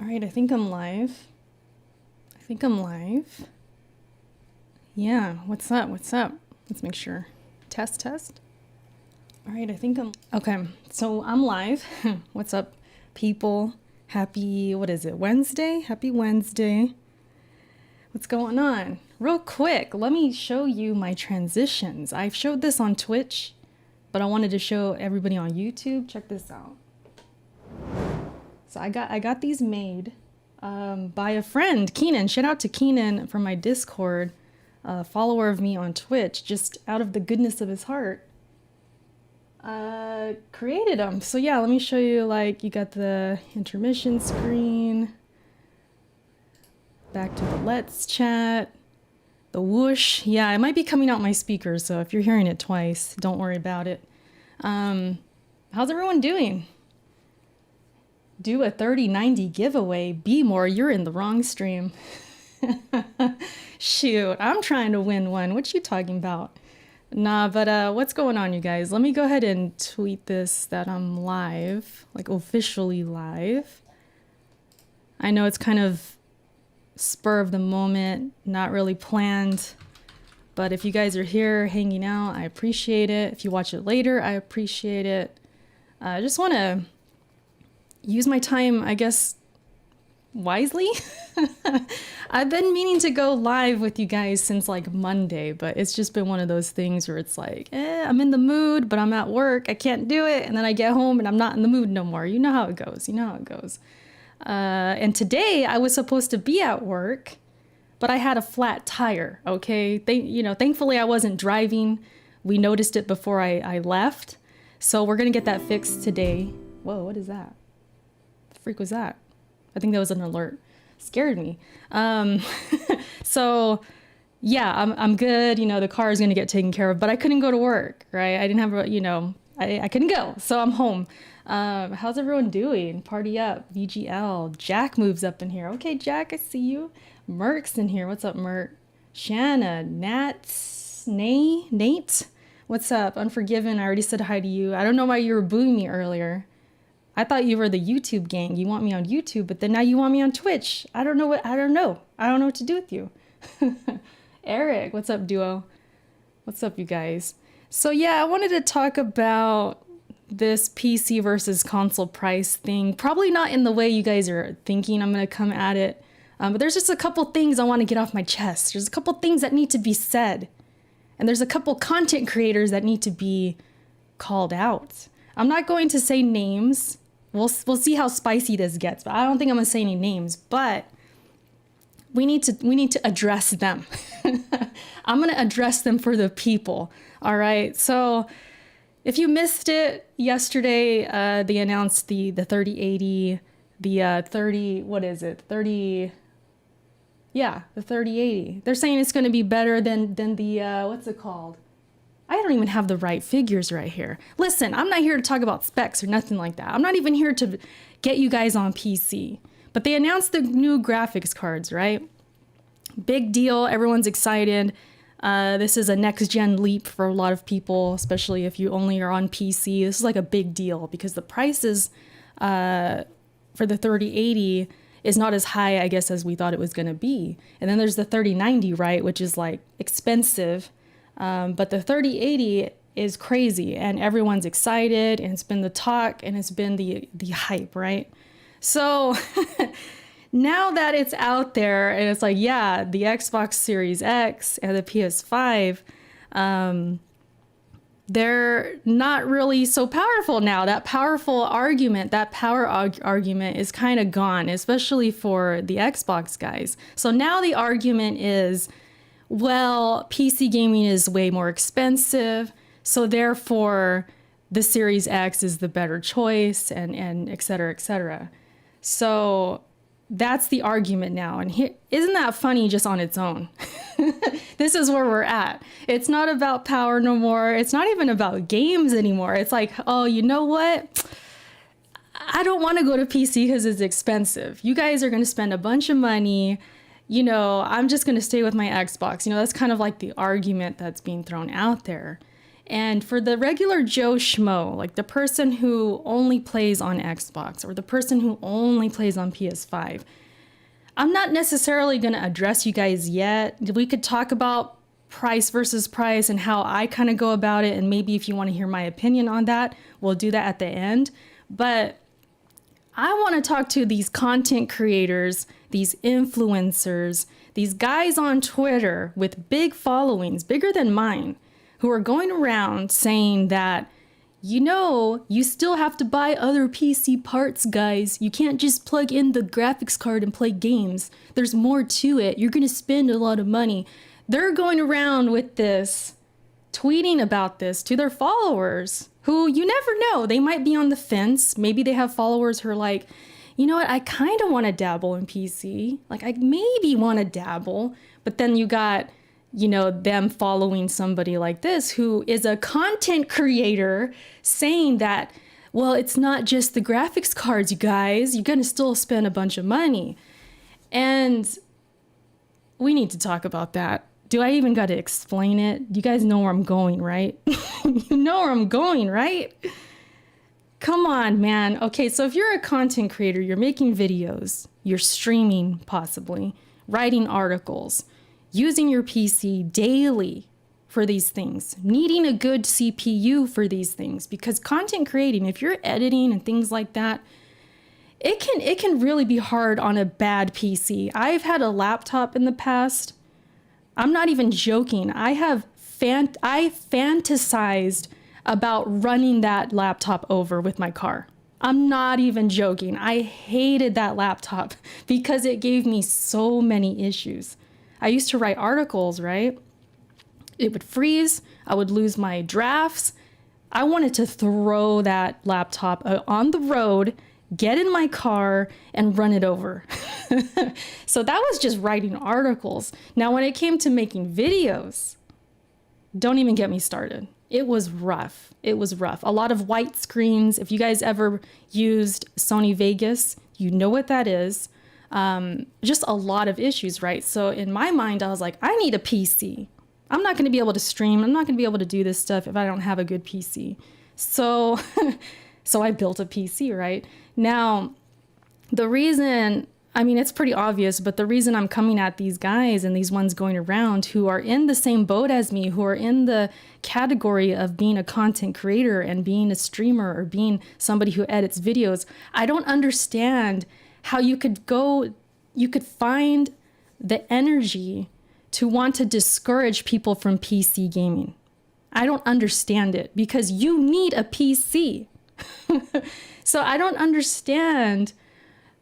All right, I think I'm live. Yeah, what's up? Let's make sure. Test. All right, okay, so I'm live. What's up, people? Happy, what is it, Wednesday? Happy Wednesday. What's going on? Real quick, let me show you my transitions. I've showed this on Twitch, but I wanted to show everybody on YouTube. Check this out. So I got these made by a friend, Keenan. Shout out to Keenan from my Discord, follower of me on Twitch, just out of the goodness of his heart. Created them. So yeah, let me show you, like, you got the intermission screen, back to the let's chat, the whoosh. Yeah, it might be coming out my speakers, so if you're hearing it twice, don't worry about it. How's everyone doing? Do a 30/90 giveaway. Be more, you're in the wrong stream. Shoot, I'm trying to win one. What you talking about? Nah, but what's going on, you guys? Let me go ahead and tweet this that I'm live, like officially live. I know it's kind of spur of the moment, not really planned, but if you guys are here hanging out, I appreciate it. If you watch it later, I appreciate it. I just want to use my time, I guess, wisely. I've been meaning to go live with you guys since like Monday, but it's just been one of those things where it's like, I'm in the mood, but I'm at work. I can't do it. And then I get home and I'm not in the mood no more. You know how it goes. And today I was supposed to be at work, but I had a flat tire. Okay. Thankfully I wasn't driving. We noticed it before I left. So we're going to get that fixed today. Whoa, what is that? The freak was that? I think that was an alert. Scared me. So yeah, I'm good. The car is going to get taken care of, but I couldn't go to work, right? I didn't have, I couldn't go. So I'm home. How's everyone doing? Party up. VGL. Jack moves up in here. Okay, Jack, I see you. Merk's in here. What's up, Merk? Shanna, Nate. What's up? Unforgiven. I already said hi to you. I don't know why you were booing me earlier. I thought you were the YouTube gang. You want me on YouTube, but then now you want me on Twitch. I don't know what to do with you. Eric, what's up, duo? What's up, you guys? So yeah, I wanted to talk about this PC versus console price thing. Probably not in the way you guys are thinking I'm going to come at it. But there's just a couple things I want to get off my chest. There's a couple things that need to be said. And there's a couple content creators that need to be called out. I'm not going to say names. We'll see how spicy this gets, but I don't think I'm gonna say any names, but we need to address them. I'm gonna address them for the people. All right. So if you missed it yesterday, they announced the 3080, the 3080. They're saying it's gonna be better than the what's it called? I don't even have the right figures right here. Listen, I'm not here to talk about specs or nothing like that. I'm not even here to get you guys on PC. But they announced the new graphics cards, right? Big deal. Everyone's excited. This is a next-gen leap for a lot of people, especially if you only are on PC. This is like a big deal because the prices for the 3080 is not as high, I guess, as we thought it was going to be. And then there's the 3090, right, which is like expensive. But the 3080 is crazy and everyone's excited and it's been the talk and it's been the hype, right? So now that it's out there and it's like, yeah, the Xbox Series X and the PS5, they're not really so powerful now. That power argument is kind of gone, especially for the Xbox guys. So now the argument is, well, PC gaming is way more expensive, so therefore the Series X is the better choice, and et cetera, et cetera. So that's the argument now. And isn't that funny just on its own? This is where we're at. It's not about power no more. It's not even about games anymore. It's like, oh, you know what? I don't want to go to PC because it's expensive. You guys are going to spend a bunch of money. I'm just going to stay with my Xbox. That's kind of like the argument that's being thrown out there. And for the regular Joe Schmo, like the person who only plays on Xbox or the person who only plays on PS5, I'm not necessarily going to address you guys yet. We could talk about price versus price and how I kind of go about it. And maybe if you want to hear my opinion on that, we'll do that at the end. But I want to talk to these content creators, these influencers, these guys on Twitter with big followings, bigger than mine, who are going around saying that, you still have to buy other PC parts, guys. You can't just plug in the graphics card and play games. There's more to it. You're going to spend a lot of money. They're going around with this, tweeting about this to their followers, who you never know. They might be on the fence. Maybe they have followers who are like, you know what, I kind of want to dabble in PC. Like, I maybe want to dabble. But then you got, them following somebody like this who is a content creator saying that, well, it's not just the graphics cards, you guys. You're going to still spend a bunch of money. And we need to talk about that. Do I even got to explain it? You guys know where I'm going, right? You know where I'm going, right? Come on, man. Okay, so if you're a content creator, you're making videos, you're streaming possibly, writing articles, using your PC daily for these things, needing a good CPU for these things, because content creating, if you're editing and things like that, it can really be hard on a bad PC. I've had a laptop in the past. I'm not even joking. I fantasized about running that laptop over with my car. I'm not even joking. I hated that laptop because it gave me so many issues. I used to write articles, right? It would freeze. I would lose my drafts. I wanted to throw that laptop on the road, get in my car, and run it over. So that was just writing articles. Now, when it came to making videos, don't even get me started. It was rough. It was rough. A lot of white screens. If you guys ever used Sony Vegas, you know what that is. Just a lot of issues, right? So in my mind, I was like, I need a PC. I'm not going to be able to stream. I'm not going to be able to do this stuff if I don't have a good PC. So, so I built a PC, right? Now, the reason, it's pretty obvious, but the reason I'm coming at these guys and these ones going around who are in the same boat as me, who are in the category of being a content creator and being a streamer or being somebody who edits videos, I don't understand how you could find the energy to want to discourage people from PC gaming. I don't understand it because you need a PC. So I don't understand.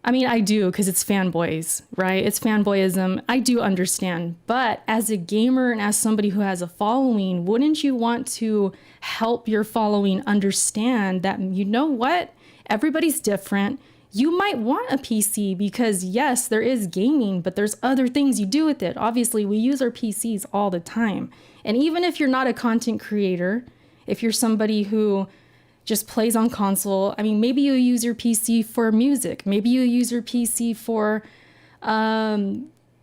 I do, because it's fanboys, right? It's fanboyism. I do understand. But as a gamer and as somebody who has a following, wouldn't you want to help your following understand that, you know what? Everybody's different. You might want a PC because, yes, there is gaming, but there's other things you do with it. Obviously, we use our PCs all the time. And even if you're not a content creator, if you're somebody who just plays on console, maybe you use your PC for music. Maybe you use your PC for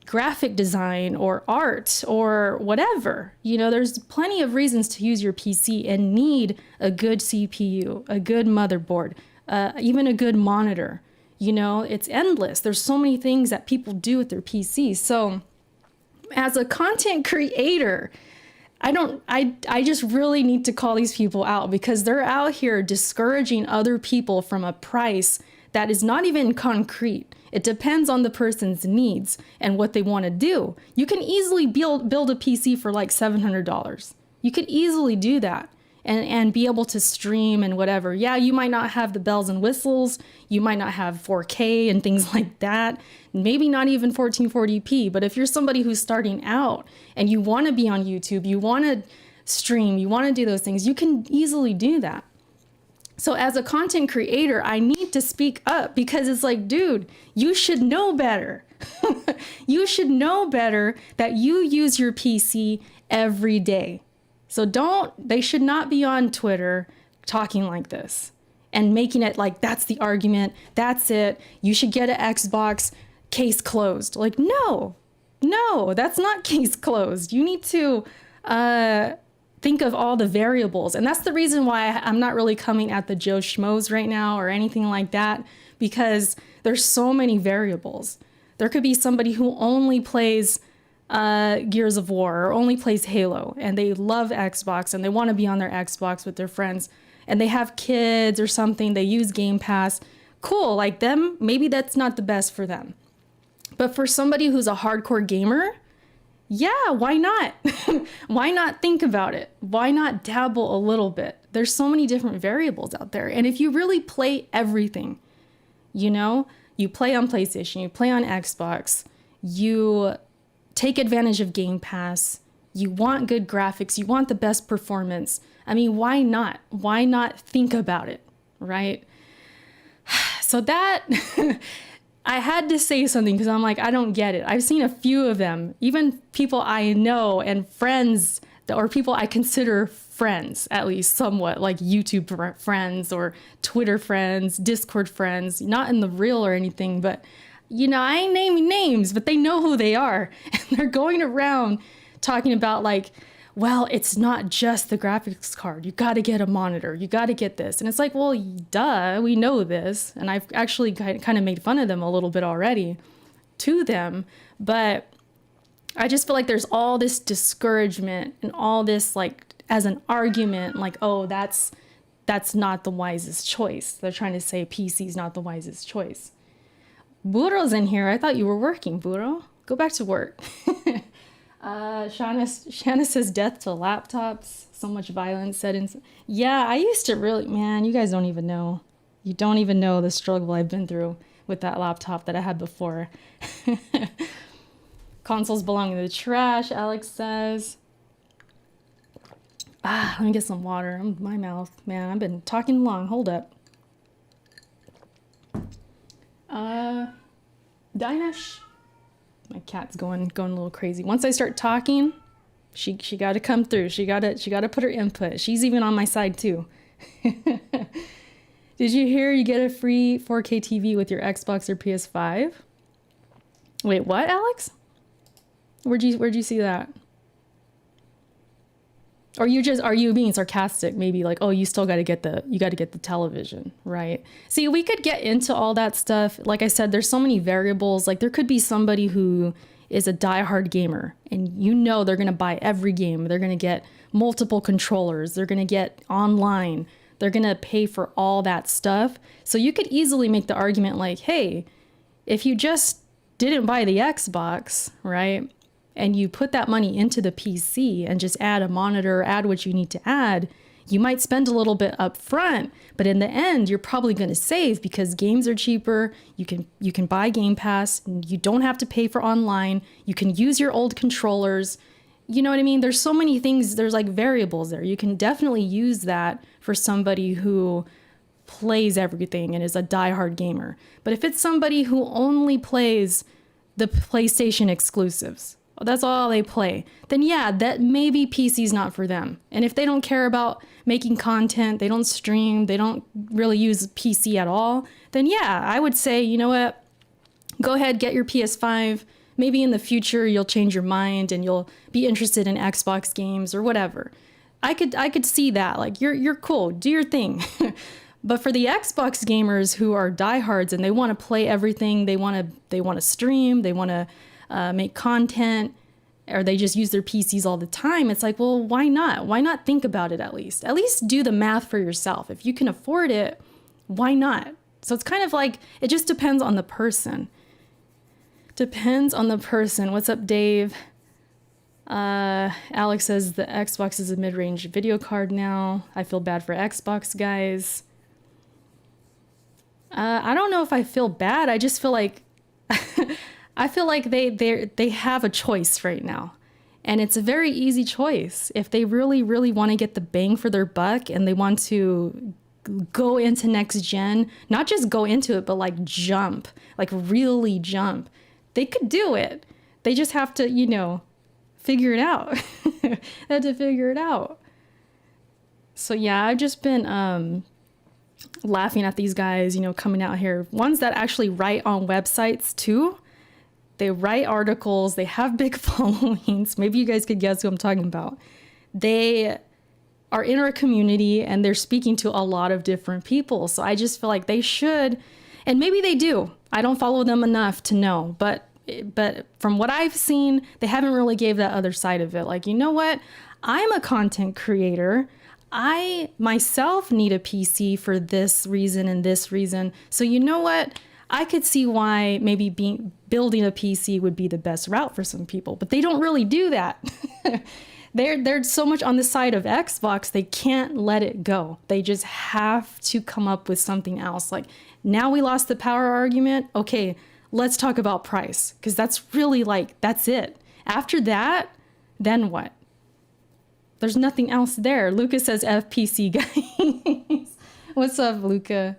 graphic design or art or whatever. There's plenty of reasons to use your PC and need a good CPU, a good motherboard, even a good monitor. It's endless. There's so many things that people do with their PCs. So as a content creator, I just really need to call these people out because they're out here discouraging other people from a price that is not even concrete. It depends on the person's needs and what they want to do. You can easily build a PC for like $700. You could easily do that and be able to stream and whatever. Yeah, you might not have the bells and whistles. You might not have 4K and things like that. Maybe not even 1440p. But if you're somebody who's starting out and you want to be on YouTube, you want to stream, you want to do those things, you can easily do that. So as a content creator, I need to speak up because it's like, dude, you should know better. You should know better that you use your PC every day. So they should not be on Twitter talking like this and making it like that's the argument. That's it. You should get an Xbox, case closed. Like, no, that's not case closed. You need to think of all the variables. And that's the reason why I'm not really coming at the Joe Schmoes right now or anything like that, because there's so many variables. There could be somebody who only plays Gears of War or only plays Halo, and they love Xbox and they want to be on their Xbox with their friends, and they have kids or something, they use Game Pass. Cool, like them, maybe that's not the best for them. But for somebody who's a hardcore gamer, yeah, why not? Why not think about it? Why not dabble a little bit? There's so many different variables out there. And if you really play everything, you know, you play on PlayStation, you play on Xbox, you take advantage of Game Pass, you want good graphics, you want the best performance. I mean, why not? Why not think about it, right? So that... I had to say something because I'm like, I don't get it. I've seen a few of them, even people I know and friends, or people I consider friends, at least somewhat, like YouTube friends or Twitter friends, Discord friends, not in the real or anything, but you know, I ain't naming names, but they know who they are. And they're going around talking about like, well, it's not just the graphics card. You got to get a monitor. You got to get this. And it's like, well, duh, we know this. And I've actually kind of made fun of them a little bit already to them. But I just feel like there's all this discouragement and all this like as an argument, like, oh, that's not the wisest choice. They're trying to say PC is not the wisest choice. Buro's in here. I thought you were working, Buro. Go back to work. Shanna says death to laptops. So much violence said in. Yeah, I used to really, man, you guys don't even know. You don't even know the struggle I've been through with that laptop that I had before. Consoles belong in the trash, Alex says. Let me get some water. My mouth, man, I've been talking long. Hold up. Dinesh. My cat's going a little crazy. Once I start talking, she got to come through. She got to put her input. She's even on my side too. Did you hear you get a free 4K TV with your Xbox or PS5? Wait, what, Alex? Where'd you see that? Or are you being sarcastic? Maybe like, oh, you still got to get the television, right? See, we could get into all that stuff. Like I said, there's so many variables. Like there could be somebody who is a diehard gamer and you know they're going to buy every game. They're going to get multiple controllers. They're going to get online. They're going to pay for all that stuff. So you could easily make the argument like, hey, if you just didn't buy the Xbox, right? And you put that money into the PC and just add a monitor, add what you need to add, you might spend a little bit up front, but in the end, you're probably going to save because games are cheaper. You can buy Game Pass. You don't have to pay for online. You can use your old controllers. You know what I mean? There's so many things. There's like variables there. You can definitely use that for somebody who plays everything and is a diehard gamer. But if it's somebody who only plays the PlayStation exclusives, that's all they play, then yeah, that maybe PC's not for them. And if they don't care about making content, they don't stream, they don't really use PC at all, then yeah, I would say, you know what, go ahead, get your PS5. Maybe in the future you'll change your mind and you'll be interested in Xbox games or whatever. I could see that. Like you're cool, do your thing. But for the Xbox gamers who are diehards and they want to play everything, they want to stream, they want to make content, or they just use their PCs all the time. It's like, well, why not? Why not think about it at least? At least do the math for yourself. If you can afford it, why not? So it's kind of like, it just depends on the person. Depends on the person. What's up, Dave? Alex says the Xbox is a mid-range video card now. I feel bad for Xbox guys. I don't know if I feel bad. I just feel like I feel like they have a choice right now. And it's a very easy choice. If they really, really want to get the bang for their buck and they want to go into next gen, not just go into it, but like jump, like really jump, they could do it. They just have to, you know, figure it out. They have to figure it out. So yeah, I've just been laughing at these guys, you know, coming out here. Ones that actually write on websites too. They write articles. They have big followings. Maybe you guys could guess who I'm talking about. They are in our community and they're speaking to a lot of different people. So I just feel like they should, and maybe they do. I don't follow them enough to know, but from what I've seen, they haven't really gave that other side of it. Like, you know what? I'm a content creator. I myself need a PC for this reason and this reason. So you know what? I could see why maybe building a PC would be the best route for some people, but they don't really do that. They're so much on the side of Xbox, they can't let it go. They just have to come up with something else. Like, now we lost the power argument. Okay, let's talk about price, because that's really like, that's it. After that, then what? There's nothing else there. Luca says FPC guys. What's up, Luca?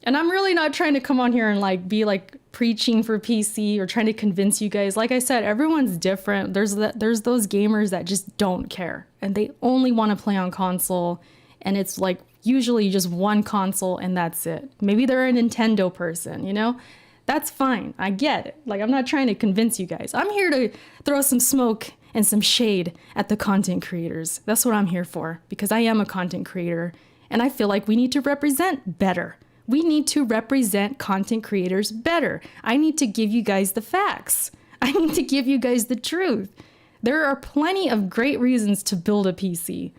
And I'm really not trying to come on here and like be like preaching for PC or trying to convince you guys. Like I said, everyone's different. There's those gamers that just don't care and they only want to play on console, and it's like usually just one console and that's it. Maybe they're a Nintendo person, you know? That's fine. I get it. Like, I'm not trying to convince you guys. I'm here to throw some smoke and some shade at the content creators. That's what I'm here for, because I am a content creator and I feel like we need to represent better. We need to represent content creators better. I need to give you guys the facts. I need to give you guys the truth. There are plenty of great reasons to build a PC.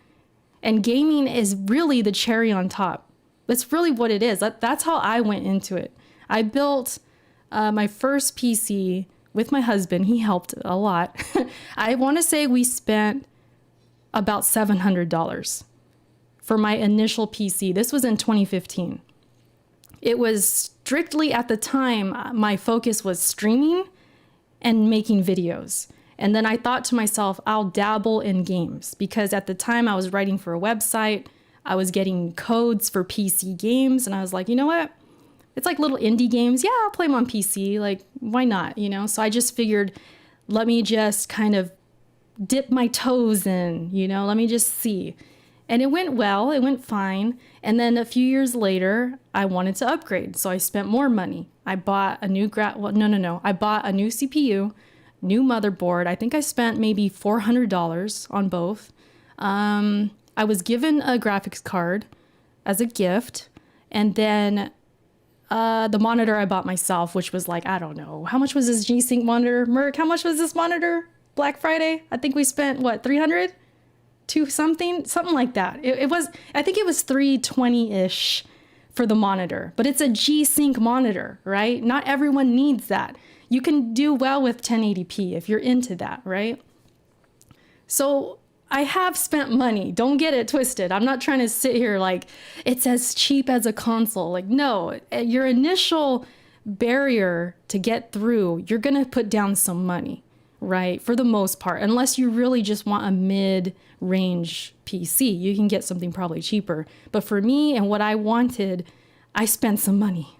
And gaming is really the cherry on top. That's really what it is. That's how I went into it. I built my first PC with my husband. He helped a lot. I want to say we spent about $700 for my initial PC. This was in 2015. It was strictly, at the time, my focus was streaming and making videos. And then I thought to myself, I'll dabble in games, because at the time I was writing for a website. I was getting codes for PC games, and I was like, you know what? It's like little indie games. Yeah, I'll play them on PC. Like, why not? You know? So I just figured, let me just kind of dip my toes in, you know, let me just see. And it went well, it went fine. And then a few years later, I wanted to upgrade. So I spent more money. I bought a new I bought a new CPU, new motherboard. I think I spent maybe $400 on both. I was given a graphics card as a gift. And then the monitor I bought myself, which was like, I don't know, how much was this G-Sync monitor? Merc, how much was this monitor? Black Friday? I think we spent, what, 300? To something like that. It was, I think it was $320-ish for the monitor, but it's a G-Sync monitor, right? Not everyone needs that. You can do well with 1080p if you're into that, right? So I have spent money. Don't get it twisted. I'm not trying to sit here like it's as cheap as a console. Like, no, your initial barrier to get through, you're going to put down some money, right? For the most part, unless you really just want a mid-range PC, you can get something probably cheaper. But for me and what I wanted, I spent some money.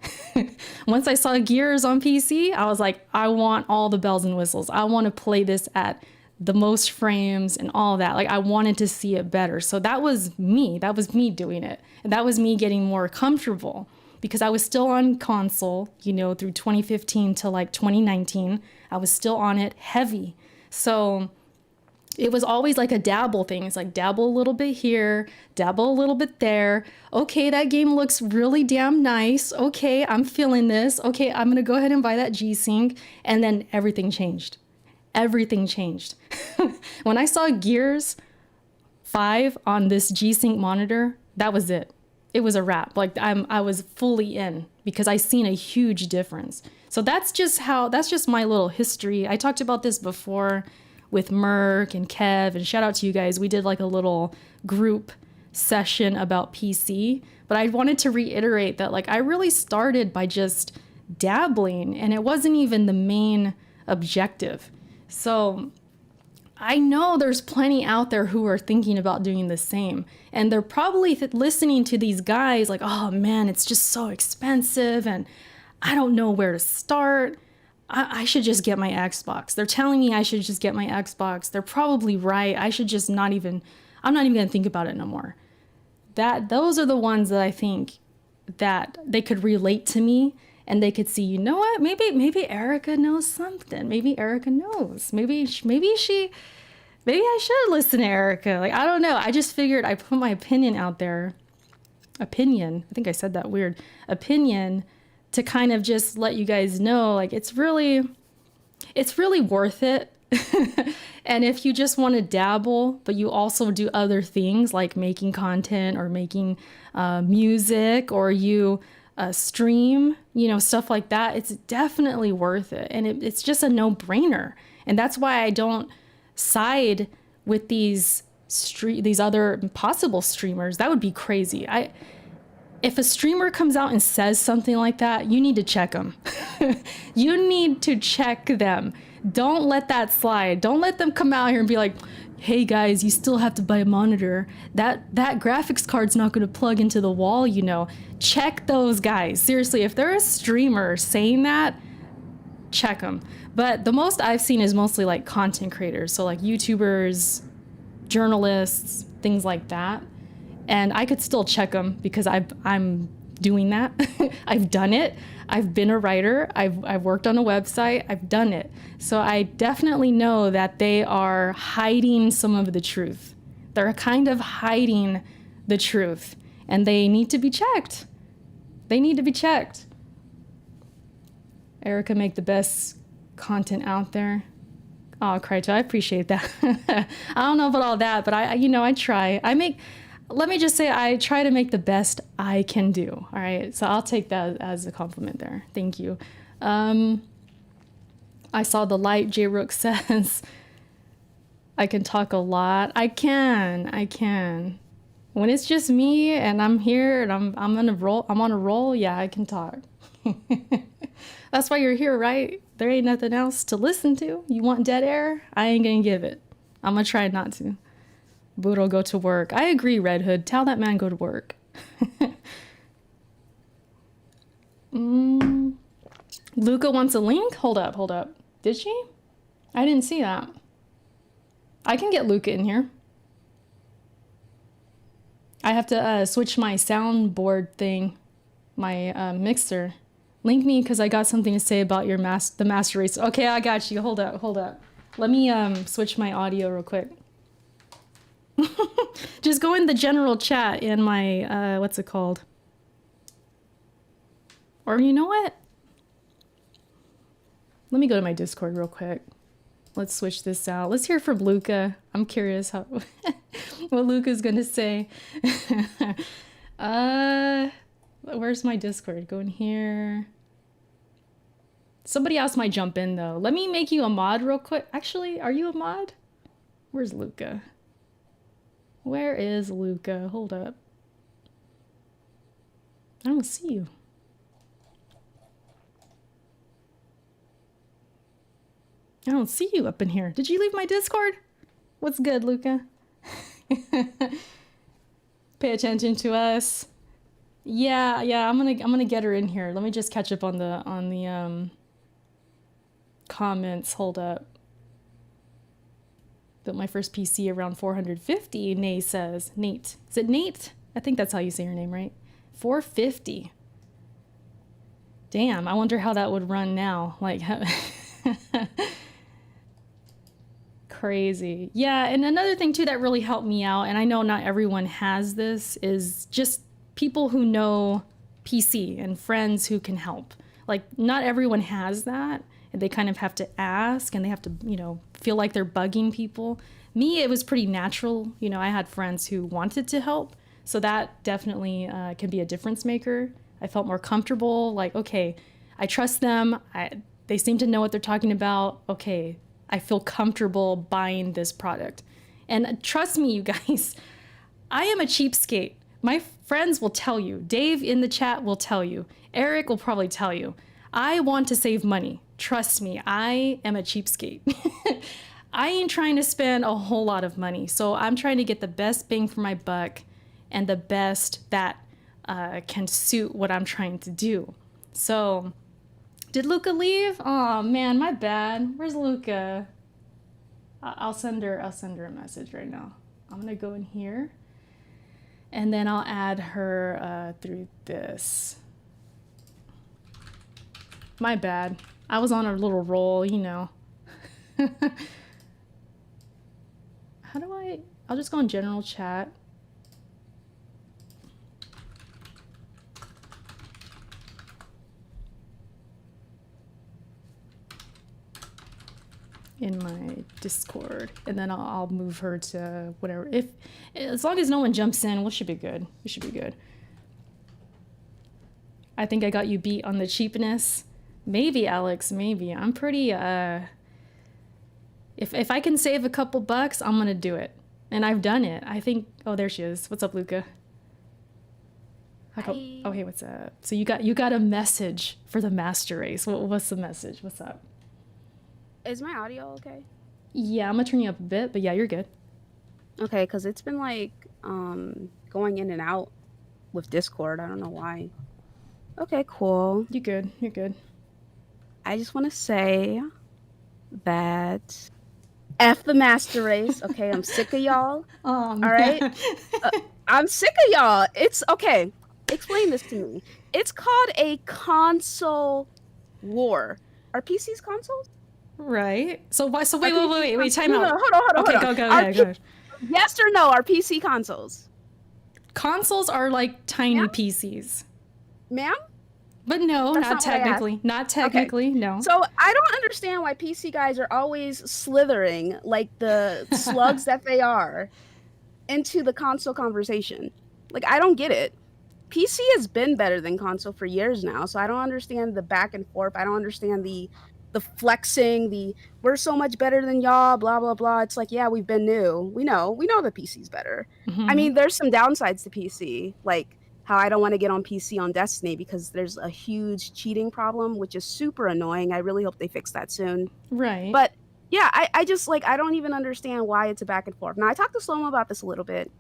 Once I saw Gears on PC, I was like, I want all the bells and whistles. I want to play this at the most frames and all that. Like, I wanted to see it better. So that was me. That was me doing it. And that was me getting more comfortable, because I was still on console, you know, through 2015 to like 2019. I was still on it heavy. So it was always like a dabble thing. It's like dabble a little bit here, dabble a little bit there. Okay, that game looks really damn nice. Okay, I'm feeling this. Okay, I'm going to go ahead and buy that G-Sync. And then everything changed. Everything changed. When I saw Gears 5 on this G-Sync monitor, that was it. It was a wrap. Like, I was fully in, because I seen a huge difference. So that's just my little history. I talked about this before with Merc and Kev, and shout out to you guys. We did like a little group session about PC, but I wanted to reiterate that, like, I really started by just dabbling, and it wasn't even the main objective. So I know there's plenty out there who are thinking about doing the same, and they're probably listening to these guys like, oh man, it's just so expensive and I don't know where to start. I should just get my Xbox. They're telling me I should just get my Xbox. They're probably right. I should just I'm not even going to think about it no more. Those are the ones that I think that they could relate to me, and they could see, you know what, maybe Erica knows something. Maybe Erica knows. Maybe she Maybe I should listen to Erica. Like, I don't know. I just figured I put my opinion out there. Opinion. I think I said that weird. Opinion to kind of just let you guys know, like, it's really worth it. And if you just want to dabble, but you also do other things like making content or making music, or you stream, you know, stuff like that, it's definitely worth it. And it's just a no-brainer. And that's why I don't side with these other possible streamers. That would be crazy. If a streamer comes out and says something like that, you need to check them. You need to check them. Don't let that slide. Don't let them come out here and be like, hey guys, you still have to buy a monitor. That graphics card's not going to plug into the wall, you know. Check those guys. Seriously, if they're a streamer saying that, check them. But the most I've seen is mostly like content creators. So like YouTubers, journalists, things like that. And I could still check them because I'm doing that. I've done it. I've been a writer. I've worked on a website. I've done it. So I definitely know that they are hiding some of the truth. They're kind of hiding the truth, and they need to be checked. They need to be checked. Erica, make the best content out there. Oh, Kryto, I appreciate that. I don't know about all that, but I try. Let me just say, I try to make the best I can do. All right. So I'll take that as a compliment there. Thank you. I saw the light. J. Rook says, I can talk a lot. I can. When it's just me and I'm here and I'm on a roll. Yeah, I can talk. That's why you're here, right? There ain't nothing else to listen to. You want dead air? I ain't gonna give it. I'm gonna try not to. Budo, go to work. I agree, Red Hood. Tell that man go to work. Luca wants a link? Hold up. Did she? I didn't see that. I can get Luca in here. I have to switch my soundboard thing, my mixer. Link me because I got something to say about your the master race. Okay, I got you. Hold up. Let me switch my audio real quick. Just go in the general chat in my, what's it called? Or you know what? Let me go to my Discord real quick. Let's switch this out. Let's hear from Luca. I'm curious how what Luca's gonna say. Where's my Discord? Go in here. Somebody else might jump in though. Let me make you a mod real quick. Actually, are you a mod? Where's Luca? Where is Luca? Hold up. I don't see you. I don't see you up in here. Did you leave my Discord? What's good, Luca? Pay attention to us. Yeah, I'm gonna get her in here. Let me just catch up on the comments. Hold up. Built my first PC around 450, Nate says. Nate. Is it Nate? I think that's how you say your name, right? 450. Damn, I wonder how that would run now. Like, crazy. Yeah, and another thing too that really helped me out, and I know not everyone has this, is just people who know PC and friends who can help. Like, not everyone has that. And they kind of have to ask and they have to, feel like they're bugging people. Me, it was pretty natural. I had friends who wanted to help. So that definitely can be a difference maker. I felt more comfortable. Like, okay, I trust them. They seem to know what they're talking about. Okay, I feel comfortable buying this product. And trust me, you guys, I am a cheapskate. My friends will tell you. Dave in the chat will tell you. Eric will probably tell you. I want to save money. Trust me, I am a cheapskate. I ain't trying to spend a whole lot of money. So I'm trying to get the best bang for my buck and the best that can suit what I'm trying to do. So did Luca leave? Oh man, my bad. Where's Luca? I'll send her a message right now. I'm gonna go in here and then I'll add her through this. My bad. I was on a little roll, how do I? I'll just go in general chat. In my Discord, and then I'll move her to whatever. If as long as no one jumps in, we should be good. We should be good. I think I got you beat on the cheapness. Maybe, Alex. Maybe I'm pretty. If I can save a couple bucks, I'm gonna do it, and I've done it. I think. Oh, there she is. What's up, Luca? Hi. Oh, hey, what's up? So you got a message for the master race. What's the message? What's up? Is my audio okay? Yeah, I'm gonna turn you up a bit, but yeah, you're good. Okay, because it's been like going in and out with Discord. I don't know why. Okay, cool. You're good. You're good. I just want to say that F the master race. Okay, I'm sick of y'all. Oh, All right. man. I'm sick of y'all. It's okay. Explain this to me. It's called a console war. Are PCs consoles? Right. So why? So Are wait. PCs Time no, out. hold on, hold on, Okay, hold on. go Are ahead. Go ahead. yes or no? Are PC consoles? Consoles are like tiny Yeah? PCs, Ma'am? but no, That's not not what I asked. technically. Not Okay. technically. No. So I don't understand why PC guys are always slithering like the slugs that they are into the console conversation. Like, I don't get it. PC has been better than console for years now, so I don't understand the back and forth. I don't understand the flexing, the we're so much better than y'all, blah blah blah. It's like, yeah, we've been new. We know the PC's better. I mean, there's some downsides to PC, like how I don't want to get on PC on Destiny because there's a huge cheating problem, which is super annoying. I really hope they fix that soon. Right. But yeah, I just like I don't even understand why it's a back and forth. Now I talked to Slomo about this a little bit.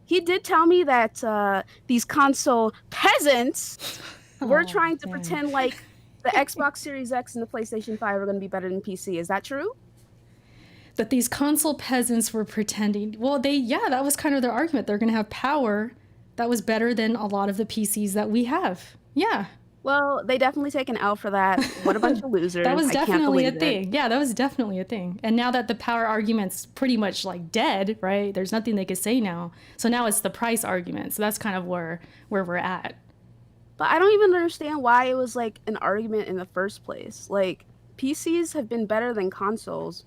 He did tell me that these console peasants were trying to man. pretend like the Xbox Series X and the PlayStation 5 are going to be better than PC. Is that true? That these console peasants were pretending. Well, that was kind of their argument. They're going to have power that was better than a lot of the PCs that we have. Yeah. Well, they definitely take an L for that. What a bunch of losers. That was I can't definitely a believe it. thing. Yeah, that was definitely a thing. And now that the power argument's pretty much like dead, right? There's nothing they could say now. So now it's the price argument. So that's kind of where we're at. But I don't even understand why it was like an argument in the first place. Like, PCs have been better than consoles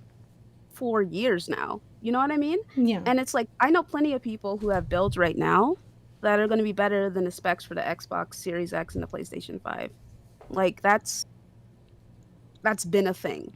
for years now. You know what I mean? Yeah. And it's like I know plenty of people who have builds right now that are going to be better than the specs for the Xbox Series X and the PlayStation 5. Like that's been a thing.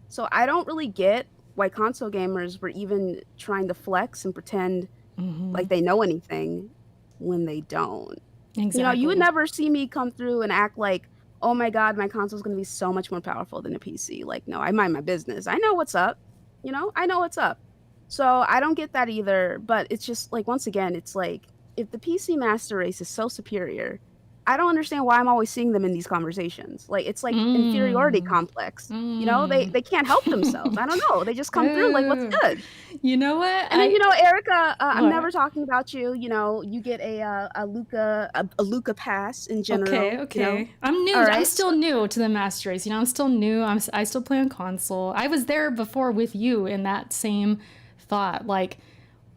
So I don't really get why console gamers were even trying to flex and pretend like they know anything when they don't. Exactly. You know, you would never see me come through and act like, "Oh my god, my console's going to be so much more powerful than a PC." Like, no, I mind my business. I know what's up. You know, I know what's up. So I don't get that either. But it's just like, once again, it's like if the PC master race is so superior, I don't understand why I'm always seeing them in these conversations. Like, it's like inferiority complex. You know, they can't help themselves. I don't know. They just come through like, what's good? You know what? And then, you know, Erica, I'm What? never talking about you. You know, you get a Luca pass in general. Okay. You know? I'm new. All right. I'm still new to the master race. You know, I'm still new. I still play on console. I was there before with you in that same thought. Like,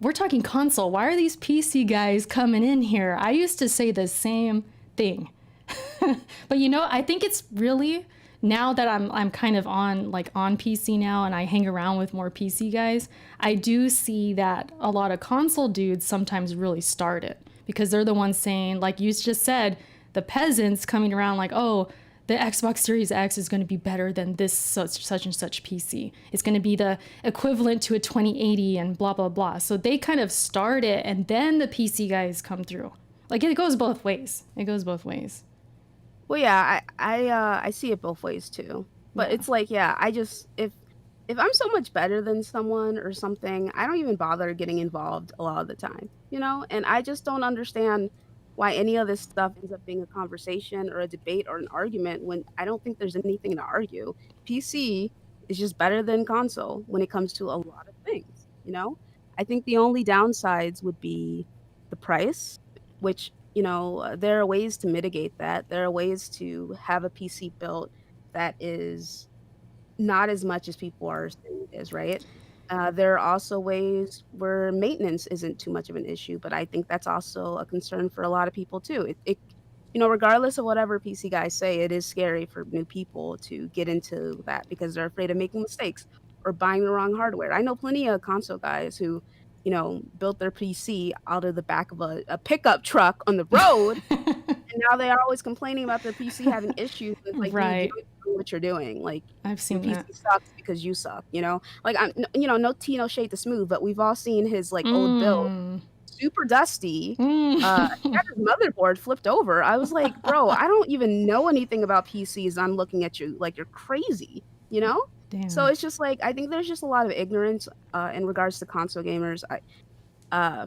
we're talking console. Why are these PC guys coming in here? I used to say the same thing. But you know, I think it's really now that I'm kind of on PC now and I hang around with more PC guys, I do see that a lot of console dudes sometimes really start it because they're the ones saying, like you just said, the peasants coming around like, oh, the Xbox Series X is going to be better than this such and such PC. It's going to be the equivalent to a 2080 and blah, blah, blah. So they kind of start it and then the PC guys come through. Like, it goes both ways. It goes both ways. Well, yeah, I see it both ways too. But Yeah. it's like, yeah, I just if I'm so much better than someone or something, I don't even bother getting involved a lot of the time, you know? And I just don't understand why any of this stuff ends up being a conversation or a debate or an argument when I don't think there's anything to argue. PC is just better than console when it comes to a lot of things, you know? I think the only downsides would be the price, which, you know, there are ways to mitigate that. There are ways to have a PC built that is not as much as people are saying it is, right? There are also ways where maintenance isn't too much of an issue, but I think that's also a concern for a lot of people too. Regardless of whatever PC guys say, it is scary for new people to get into that because they're afraid of making mistakes or buying the wrong hardware. I know plenty of console guys who, built their PC out of the back of a pickup truck on the road, and now they are always complaining about their PC having issues. It's like, dude, you Right. don't even know what you're doing. Like, I've your seen that. PC sucks because you suck, you know? Like, no tea, no shade to Smooth, but we've all seen his, like, old build, Mm. super dusty. He Mm. had his motherboard flipped over. I was like, "Bro, I don't even know anything about PCs. I'm looking at you like you're crazy," you know? So Damn. it's just like, I think there's just a lot of ignorance, in regards to console gamers.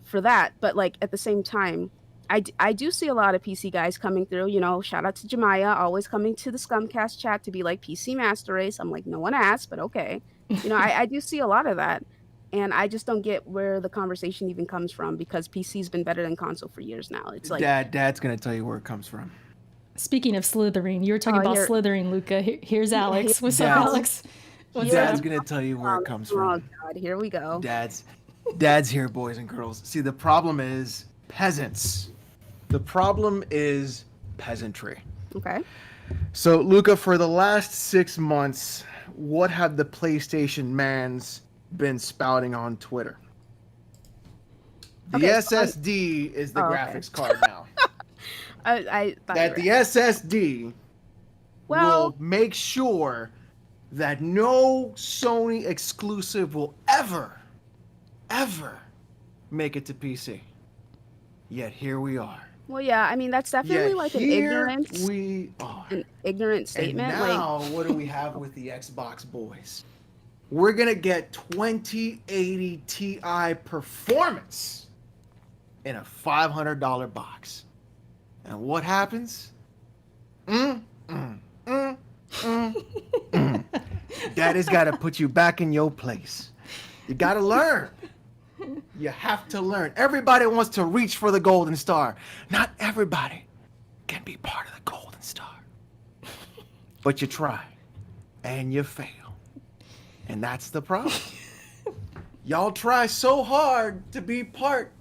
For that. But like at the same time, I do see a lot of PC guys coming through. Shout out to Jemiah, always coming to the Scumcast chat to be like PC Master Race. I'm like, no one asked, but okay. I do see a lot of that. And I just don't get where the conversation even comes from because PC's been better than console for years now. It's like, Dad's gonna tell you where it comes from. Speaking of slithering, you were talking about here, slithering, Luca. Here's here Alex. What's up, Dad's Alex? What's Dad's up? gonna tell you where it comes oh from. God, here we go. Dad's here, boys and girls. See, the problem is peasants. The problem is peasantry. Okay. So, Luca, for the last 6 months, what have the PlayStation mans been spouting on Twitter? The Okay, SSD is the okay. graphics card now. I thought That you the were- SSD Well, will make sure that no Sony exclusive will ever make it to PC. Yet here we are. well, yeah. I mean, that's definitely Yet like an here ignorance, we are. an ignorant statement. And now, what do we have with the Xbox boys? We're gonna get 2080 Ti performance in a $500 box. And what happens? Daddy's got to put you back in your place. You got to learn. You have to learn. Everybody wants to reach for the golden star. Not everybody can be part of the golden star. But you try and you fail. And that's the problem. Y'all try so hard to be part,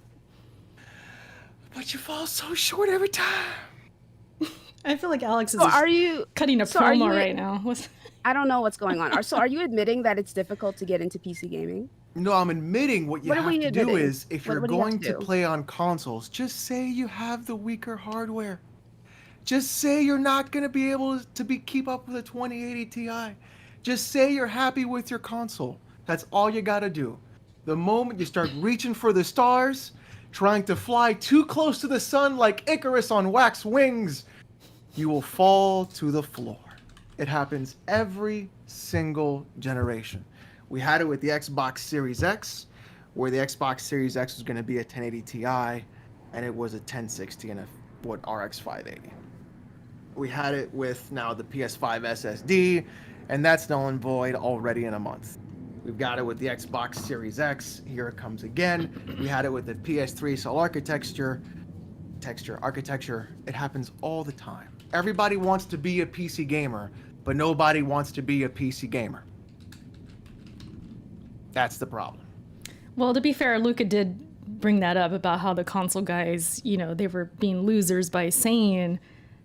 but you fall so short every time. I feel like Alex is So are you cutting a so are promo you right now. I don't know what's going on. So are you admitting that it's difficult to get into PC gaming? No, I'm admitting what you What are have we to do admitting? is if you're What do you have going to to do? play on consoles, just say you have the weaker hardware. Just say you're not going to be able to keep up with a 2080 Ti. Just say you're happy with your console. That's all you got to do. The moment you start reaching for the stars, trying to fly too close to the sun like Icarus on wax wings, you will fall to the floor. It happens every single generation. We had it with the Xbox Series X, where the Xbox Series X was going to be a 1080 Ti, and it was a 1060 and a RX 580. We had it with now the PS5 SSD, and that's null and void already in a month. We've got it with the Xbox Series X. Here it comes again. We had it with the PS3 cell architecture. It happens all the time. Everybody wants to be a PC gamer, but nobody wants to be a PC gamer. That's the problem. Well, to be fair, Luca did bring that up about how the console guys, they were being losers by saying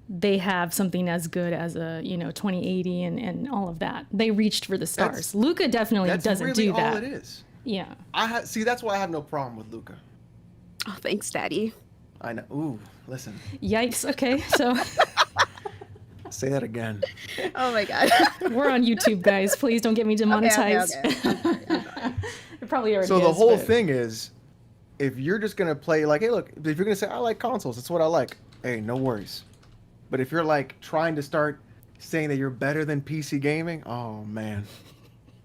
they have something as good as a 2080 and all of that. They reached for the stars. Luca definitely doesn't really do that. all it is. Yeah. See, that's why I have no problem with Luca. Oh, thanks, Daddy. I know. Ooh, listen. Yikes. Okay, so Say that again. Oh my God. we're on YouTube, guys. Please don't get me demonetized. Okay. I'm sorry. It probably already So is. the whole but- thing is, if you're just gonna play like, hey, look, if you're gonna say I like consoles, that's what I like. Hey, no worries. But if you're like trying to start saying that you're better than PC gaming, oh man,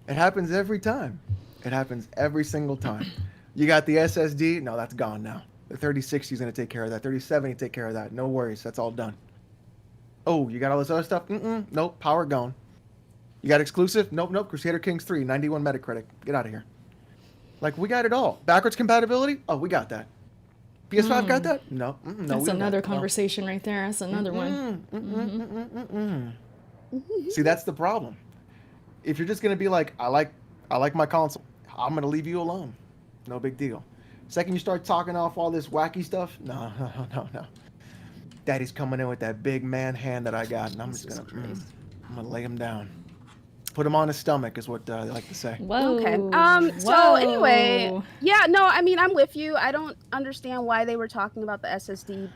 it happens every time. It happens every single time. You got the SSD, no, that's gone now. The 3060 is gonna take care of that. 3070 take care of that. No worries, that's all done. Oh, you got all this other stuff? Nope, power gone. You got exclusive? Nope. Crusader Kings 3, 91 Metacritic. Get out of here. Like, we got it all. Backwards compatibility? Oh, we got that. PS5 got that? No. No, That's we don't another got it. No. conversation right there. That's another one. See, that's the problem. If you're just gonna be like, I like my console. I'm gonna leave you alone. No big deal. Second you start talking off all this wacky stuff, no, no, no, no, no. Daddy's coming in with that big man hand that I got, and I'm just Jesus gonna, Christ. I'm gonna lay him down. Put him on his stomach is what they like to say. Okay. Whoa. So anyway, Whoa. yeah, no, I mean, I'm with you. I don't understand why they were talking about the SSD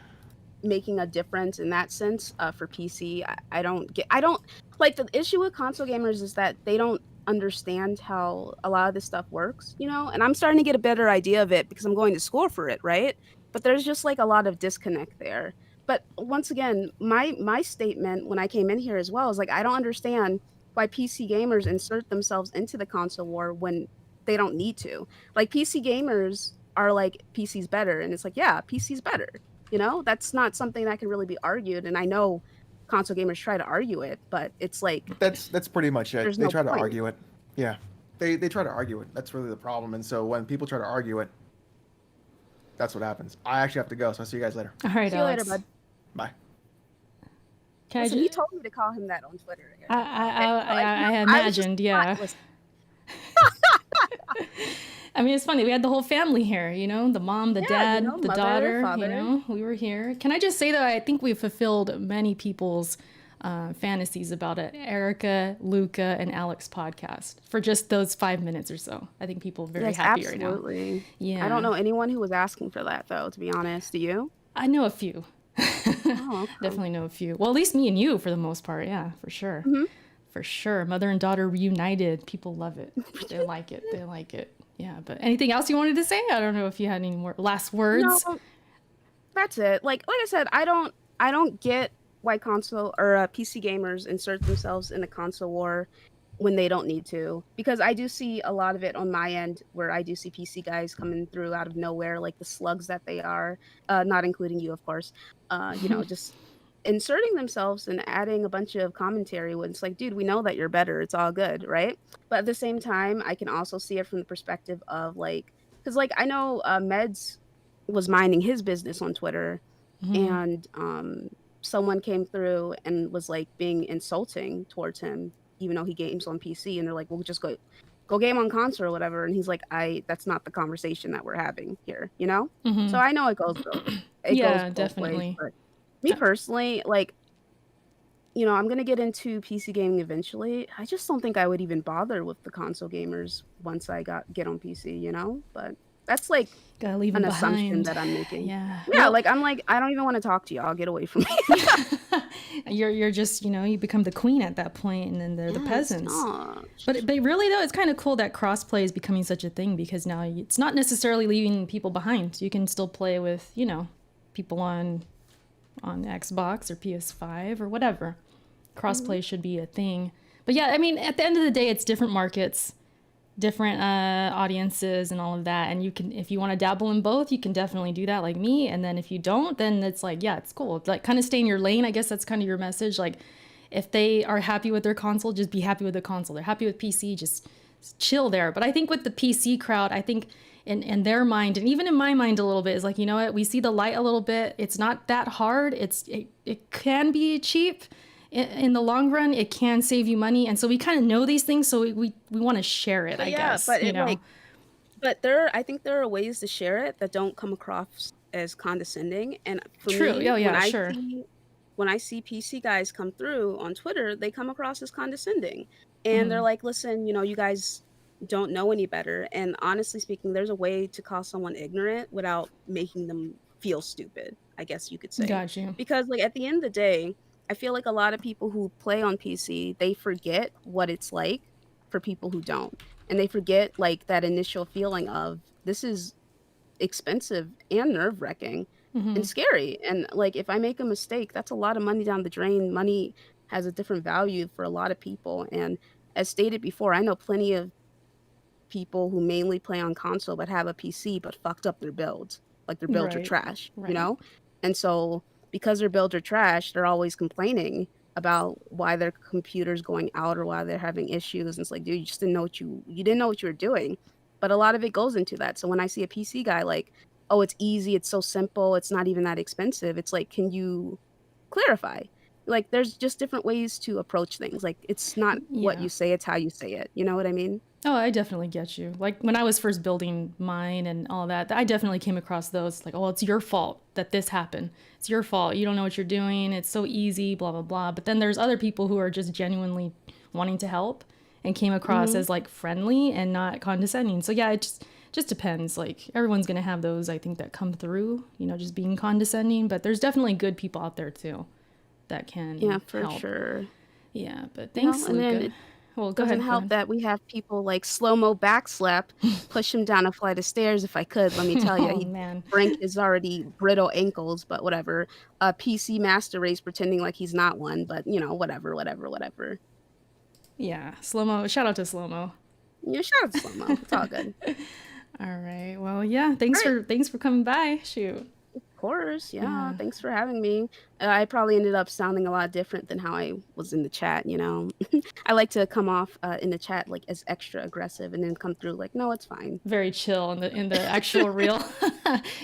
making a difference in that sense for PC. I don't get. I don't like the issue with console gamers is that they don't understand how a lot of this stuff works, you know. And I'm starting to get a better idea of it because I'm going to school for it, right? But there's just like a lot of disconnect there. But once again, my statement when I came in here as well is like I don't understand why PC gamers insert themselves into the console war when they don't need to. Like PC gamers are like PC's better, and it's like yeah, PC's better. You know, that's not something that can really be argued. And I know console gamers try to argue it, but it's like That's pretty much it. there's They no try to point. argue it. Yeah, they try to argue it. That's really the problem. And so when people try to argue it, that's what happens. I actually have to go, so I'll see you guys later. All right, See you later, Alex. bud. Bye. Can Listen, I he just, told me to call him that on Twitter. I I was just imagined, not yeah. listening. I mean, it's funny. We had the whole family here, you know, the mom, the Yeah, dad, you know, the mother, daughter, you father. know, we were here. Can I just say that I think we fulfilled many people's fantasies about it. Erica, Luca, and Alex podcast for just those 5 minutes or so. I think people are very Yes, happy right now. absolutely. Yeah. I don't know anyone who was asking for that though, to be honest. Do you? I know a few. Oh, okay. Definitely know a few. Well, at least me and you for the most part. Yeah, for sure. Mhm. For sure. Mother and daughter reunited. People love it. They like it. They like it. Yeah. But anything else you wanted to say? I don't know if you had any more last words. No, that's it. Like I said, I don't get why console or PC gamers insert themselves in the console war when they don't need to, because I do see a lot of it on my end where I do see PC guys coming through out of nowhere like the slugs that they are, not including you of course. You know, just inserting themselves and adding a bunch of commentary when it's like, dude, we know that you're better. It's all good, right? But at the same time, I can also see it from the perspective of like, because like I know Meds was minding his business on Twitter, Mhm. and someone came through and was like being insulting towards him, even though he games on PC, and they're like, "Well, just go game on console or whatever," and he's like, "I that's not the conversation that we're having here," you know. So Mhm. I know it goes Yeah, both ways, definitely. but me personally, like you know, I'm gonna get into PC gaming eventually. I just don't think I would even bother with the console gamers once I get on PC, you know. But that's like Gotta leave an them assumption behind. that I'm making. Yeah. Yeah, Well, like I'm like I don't even want to talk to y'all. Get away from me. you're just, you know, you become the queen at that point, and then they're the Yes, peasants. no. But really though, it's kind of cool that crossplay is becoming such a thing, because now it's not necessarily leaving people behind. You can still play with, you know, people on Xbox or PS5 or whatever. Mhm. Crossplay should be a thing. But yeah, I mean, at the end of the day, it's different markets, different audiences, and all of that. And you can, if you want to dabble in both, you can definitely do that, like me. And then if you don't, then it's like, yeah, it's cool. It's like kind of stay in your lane. I guess that's kind of your message. Like, if they are happy with their console, just be happy with the console. They're happy with PC, just chill there. But I think with the PC crowd, I think in their mind, and even in my mind a little bit, is like, you know what, we see the light a little bit. It's not that hard. It can be cheap. In the long run, it can save you money. And so we kind of know these things, so we want to share it, But I yeah, guess, but you it know. like I think there are ways to share it that don't come across as condescending. And for True. me, Oh, yeah, sure. when I see PC guys come through on Twitter, they come across as condescending. And they're Mhm. like, "Listen, you know, you guys don't know any better." And honestly speaking, there's a way to call someone ignorant without making them feel stupid, I guess you could say. Got you. Because like at the end of the day, I feel like a lot of people who play on PC, they forget what it's like for people who don't, and they forget like that initial feeling of this is expensive and nerve-wracking and Mhm. scary. And like if I make a mistake, that's a lot of money down the drain. Money has a different value for a lot of people. And as stated before, I know plenty of people who mainly play on console but have a PC but fucked up their builds. Like their builds are Right. trash, you Right. know? And so because their builds are trash, they're always complaining about why their computer's going out or why they're having issues. And it's like, dude, you just didn't know you didn't know what you were doing. But a lot of it goes into that. So when I see a PC guy like, oh, it's easy, it's so simple, it's not even that expensive. It's like, can you clarify? Like there's just different ways to approach things. Like it's not what Yeah. you say, it's how you say it. You know what I mean? Oh, I definitely get you. Like when I was first building mine and all that, I definitely came across those like, oh, it's your fault that this happened. It's your fault. You don't know what you're doing. It's so easy, blah, blah, blah. But then there's other people who are just genuinely wanting to help and came across Mm-hmm. as like friendly and not condescending. So yeah, it just depends. Like everyone's going to have those, I think, that come through, just being condescending, but there's definitely good people out there too that Yeah, can for help. sure. Yeah, but thanks, And then Luca. it Well, go doesn't ahead. Go help ahead. that we have people like slow-mo backslap, push him down a flight of stairs if I could, let me tell you. Oh He'd man. break his already brittle ankles, but whatever. A PC master race pretending like he's not one, but whatever, whatever, whatever. Yeah, slow mo. Shout out to slow mo. Yeah, shout out to slow-mo. It's all good. All right. Well, yeah. Thanks Great. for coming by. Shoot. Of course, yeah. Yeah. Thanks for having me. I probably ended up sounding a lot different than how I was in the chat. I like to come off in the chat like as extra aggressive and then come through like, no, it's fine. Very chill in the actual real.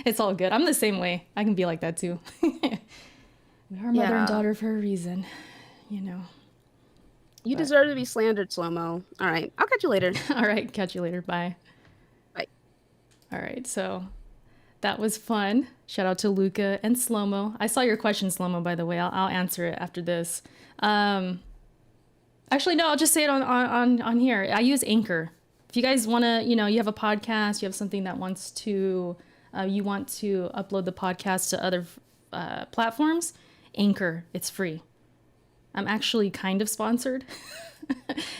It's all good. I'm the same way. I can be like that too. We are mother and Yeah. daughter for a reason, you know. You But deserve to be slandered, slow-mo. All right. I'll catch you later. all right. Catch you later. Bye. Bye. All right. So that was fun. Shout out to Luca and Slow-Mo. I saw your question, Slow-Mo, by the way. I'll answer it after this. Actually, no, I'll just say it on here. I use Anchor. If you guys want to, you have a podcast, you have something that wants to, you want to upload the podcast to other platforms, Anchor, it's free. I'm actually kind of sponsored.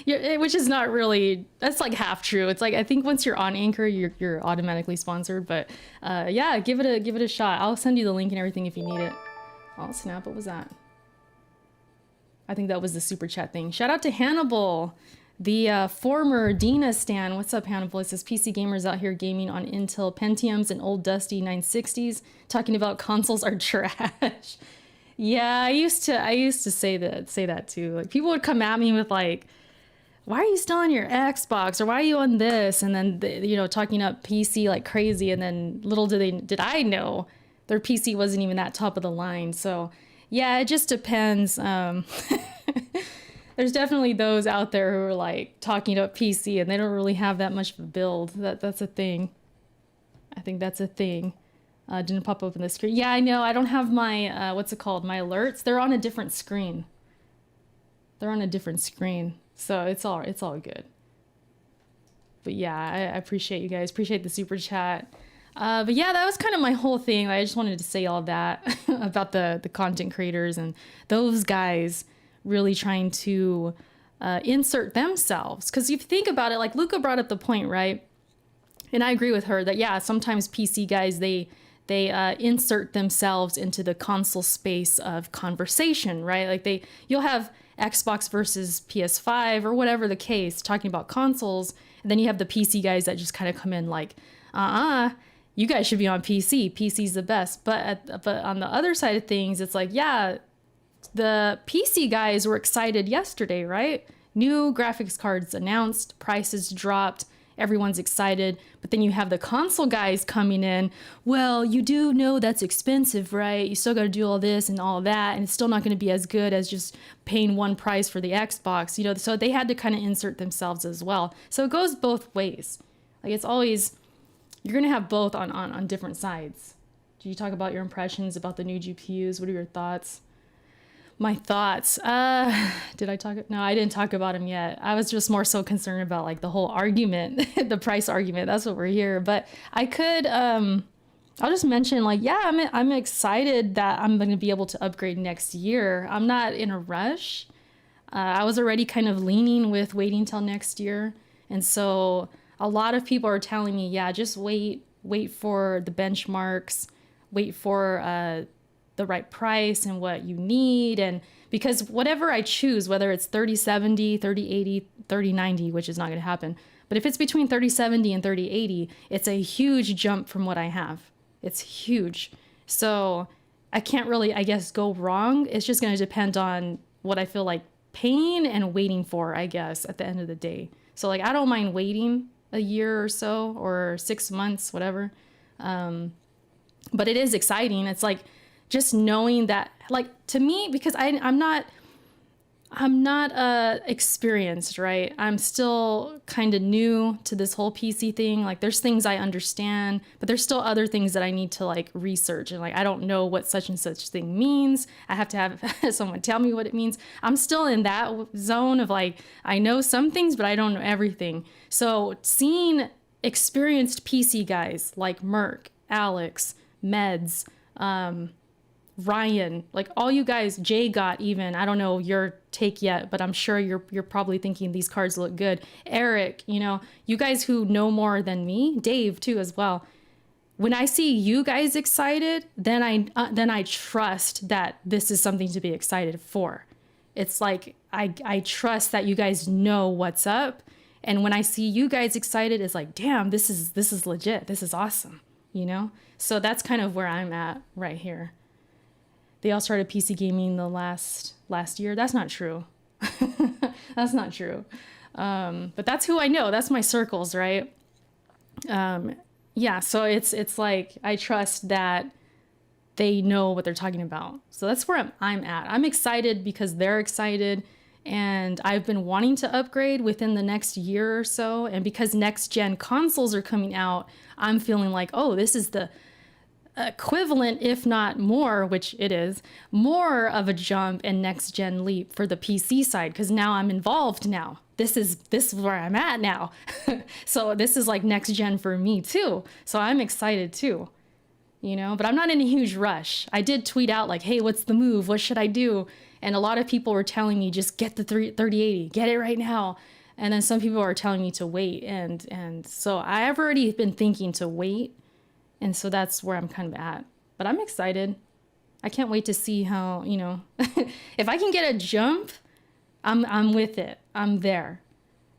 Which is not really, that's like half true. It's like I think once you're on Anchor, you're automatically sponsored. But yeah, give it a shot. I'll send you the link and everything if you need it. Oh snap! What was that? I think that was the super chat thing. Shout out to Hannibal, the former Dina stan. What's up, Hannibal? It says PC gamers out here gaming on Intel Pentiums and old dusty 960s, talking about consoles are trash. Yeah, I used to say that too. Like people would come at me with like, why are you still on your Xbox or why are you on this? And then talking up PC like crazy. And then little did I know their PC wasn't even that top of the line. So yeah, it just depends. There's definitely those out there who are like talking up PC and they don't really have that much of a build. That's a thing. I think that's a thing. Didn't pop up on the screen. Yeah, I know. I don't have my, what's it called? My alerts. They're on a different screen. So it's all good. But yeah, I appreciate you guys. Appreciate the super chat. But yeah, that was kind of my whole thing. I just wanted to say all that about the content creators and those guys really trying to insert themselves. Because if you think about it, like Luca brought up the point, right? And I agree with her that, yeah, sometimes PC guys, they insert themselves into the console space of conversation, right? Like you'll have Xbox versus PS5 or whatever the case, talking about consoles, and then you have the PC guys that just kind of come in like, you guys should be on PC. PC's the best. But on the other side of things, it's like, yeah, the PC guys were excited yesterday, right? New graphics cards announced, prices dropped. Everyone's excited, but then you have the console guys coming in. Well, you do know that's expensive, right? You still got to do all this and all that, and it's still not going to be as good as just paying one price for the Xbox, So they had to kind of insert themselves as well. So it goes both ways. Like it's always, you're going to have both on different sides. Do you talk about your impressions about the new GPUs? What are your thoughts? My thoughts. Did I talk? No, I didn't talk about him yet. I was just more so concerned about like the whole argument, the price argument. That's what we're here. But I could, I'll just mention like, yeah, I'm excited that I'm going to be able to upgrade next year. I'm not in a rush. I was already kind of leaning with waiting till next year. And so a lot of people are telling me, yeah, just wait for the benchmarks, wait for, the right price and what you need. And because whatever I choose, whether it's 3070, 3080, 3090, which is not going to happen, but if it's between 3070 and 3080, it's a huge jump from what I have. It's huge. So I can't really, I guess, go wrong. It's just going to depend on what I feel like paying and waiting for, I guess, at the end of the day. So like, I don't mind waiting a year or so or 6 months, whatever. But it is exciting. It's like, just knowing that, like, to me, because I'm not experienced, right? I'm still kind of new to this whole PC thing. Like, there's things I understand, but there's still other things that I need to like research. And like, I don't know what such and such thing means. I have to have someone tell me what it means. I'm still in that zone of like, I know some things, but I don't know everything. So seeing experienced PC guys like Merc, Alex, Meds, Ryan, like all you guys, Jay got even, I don't know your take yet, but I'm sure you're probably thinking these cards look good. Eric, you know, you guys who know more than me, Dave too as well. When I see you guys excited, then I trust that this is something to be excited for. It's like I trust that you guys know what's up, and when I see you guys excited, it's like, damn, this is legit. This is awesome, you know? So that's kind of where I'm at right here. They all started PC gaming the last year. That's not true. That's not true. But that's who I know. That's my circles, right? Yeah, so it's like I trust that they know what they're talking about. So that's where I'm at. I'm excited because they're excited, and I've been wanting to upgrade within the next year or so. And because next gen consoles are coming out, I'm feeling like, oh, this is the equivalent, if not more, which it is, more of a jump and next gen leap for the PC side, because now I'm involved now. This is where I'm at now. So this is like next gen for me too. So I'm excited too, you know, but I'm not in a huge rush. I did tweet out like, hey, what's the move? What should I do? And a lot of people were telling me, just get the 3080, get it right now. And then some people are telling me to wait. And so I've already been thinking to wait. And so that's where I'm kind of at. But I'm excited. I can't wait to see how, you know, if I can get a jump, I'm with it. I'm there.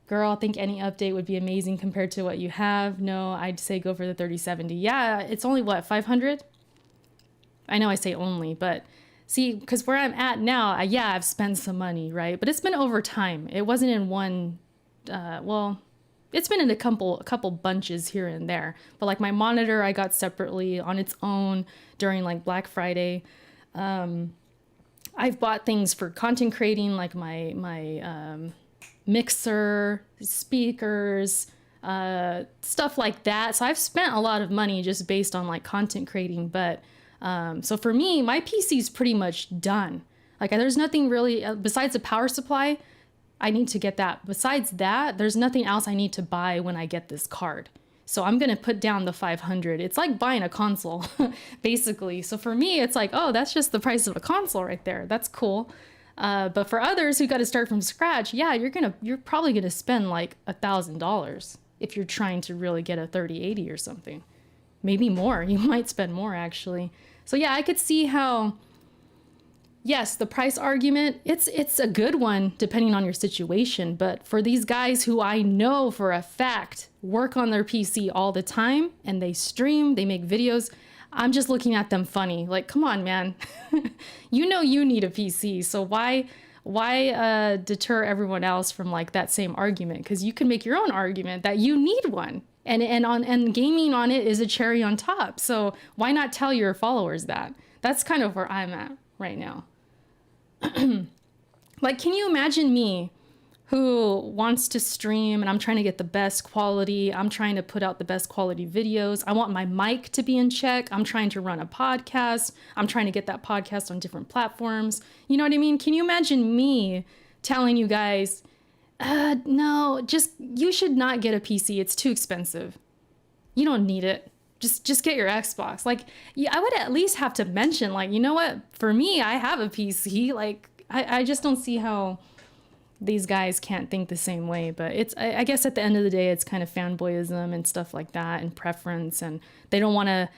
Girl, I think any update would be amazing compared to what you have. No, I'd say go for the 3070. Yeah, it's only what, 500? I know I say only, but see, because where I'm at now, I've spent some money, right? But it's been over time. It wasn't in one, it's been in a couple bunches here and there. But like my monitor, I got separately on its own during like Black Friday. I've bought things for content creating, like my mixer, speakers, stuff like that. So I've spent a lot of money just based on like content creating. But so for me, my PC is pretty much done. Like there's nothing really besides the power supply. I need to get that. Besides that, there's nothing else I need to buy when I get this card. So I'm going to put down the 500. It's like buying a console, basically. So for me, it's like, oh, that's just the price of a console right there. That's cool. But for others who got to start from scratch, yeah, you're probably going to spend like $1,000 if you're trying to really get a 3080 or something. Maybe more. You might spend more, actually. So yeah, I could see how... Yes, the price argument, it's a good one depending on your situation. But for these guys who I know for a fact work on their PC all the time and they stream, they make videos, I'm just looking at them funny. Like, come on, man. You know you need a PC. So why deter everyone else from like that same argument? Because you can make your own argument that you need one. And gaming on it is a cherry on top. So why not tell your followers that? That's kind of where I'm at right now. Like, can you imagine me who wants to stream and I'm trying to get the best quality. I'm trying to put out the best quality videos. I want my mic to be in check. I'm trying to run a podcast. I'm trying to get that podcast on different platforms. You know what I mean? Can you imagine me telling you guys, no, you should not get a PC. It's too expensive. You don't need it. Just get your Xbox. Like, I would at least have to mention, like, you know what? For me, I have a PC. Like, I just don't see how these guys can't think the same way. But I guess at the end of the day, it's kind of fanboyism and stuff like that and preference. And they don't want to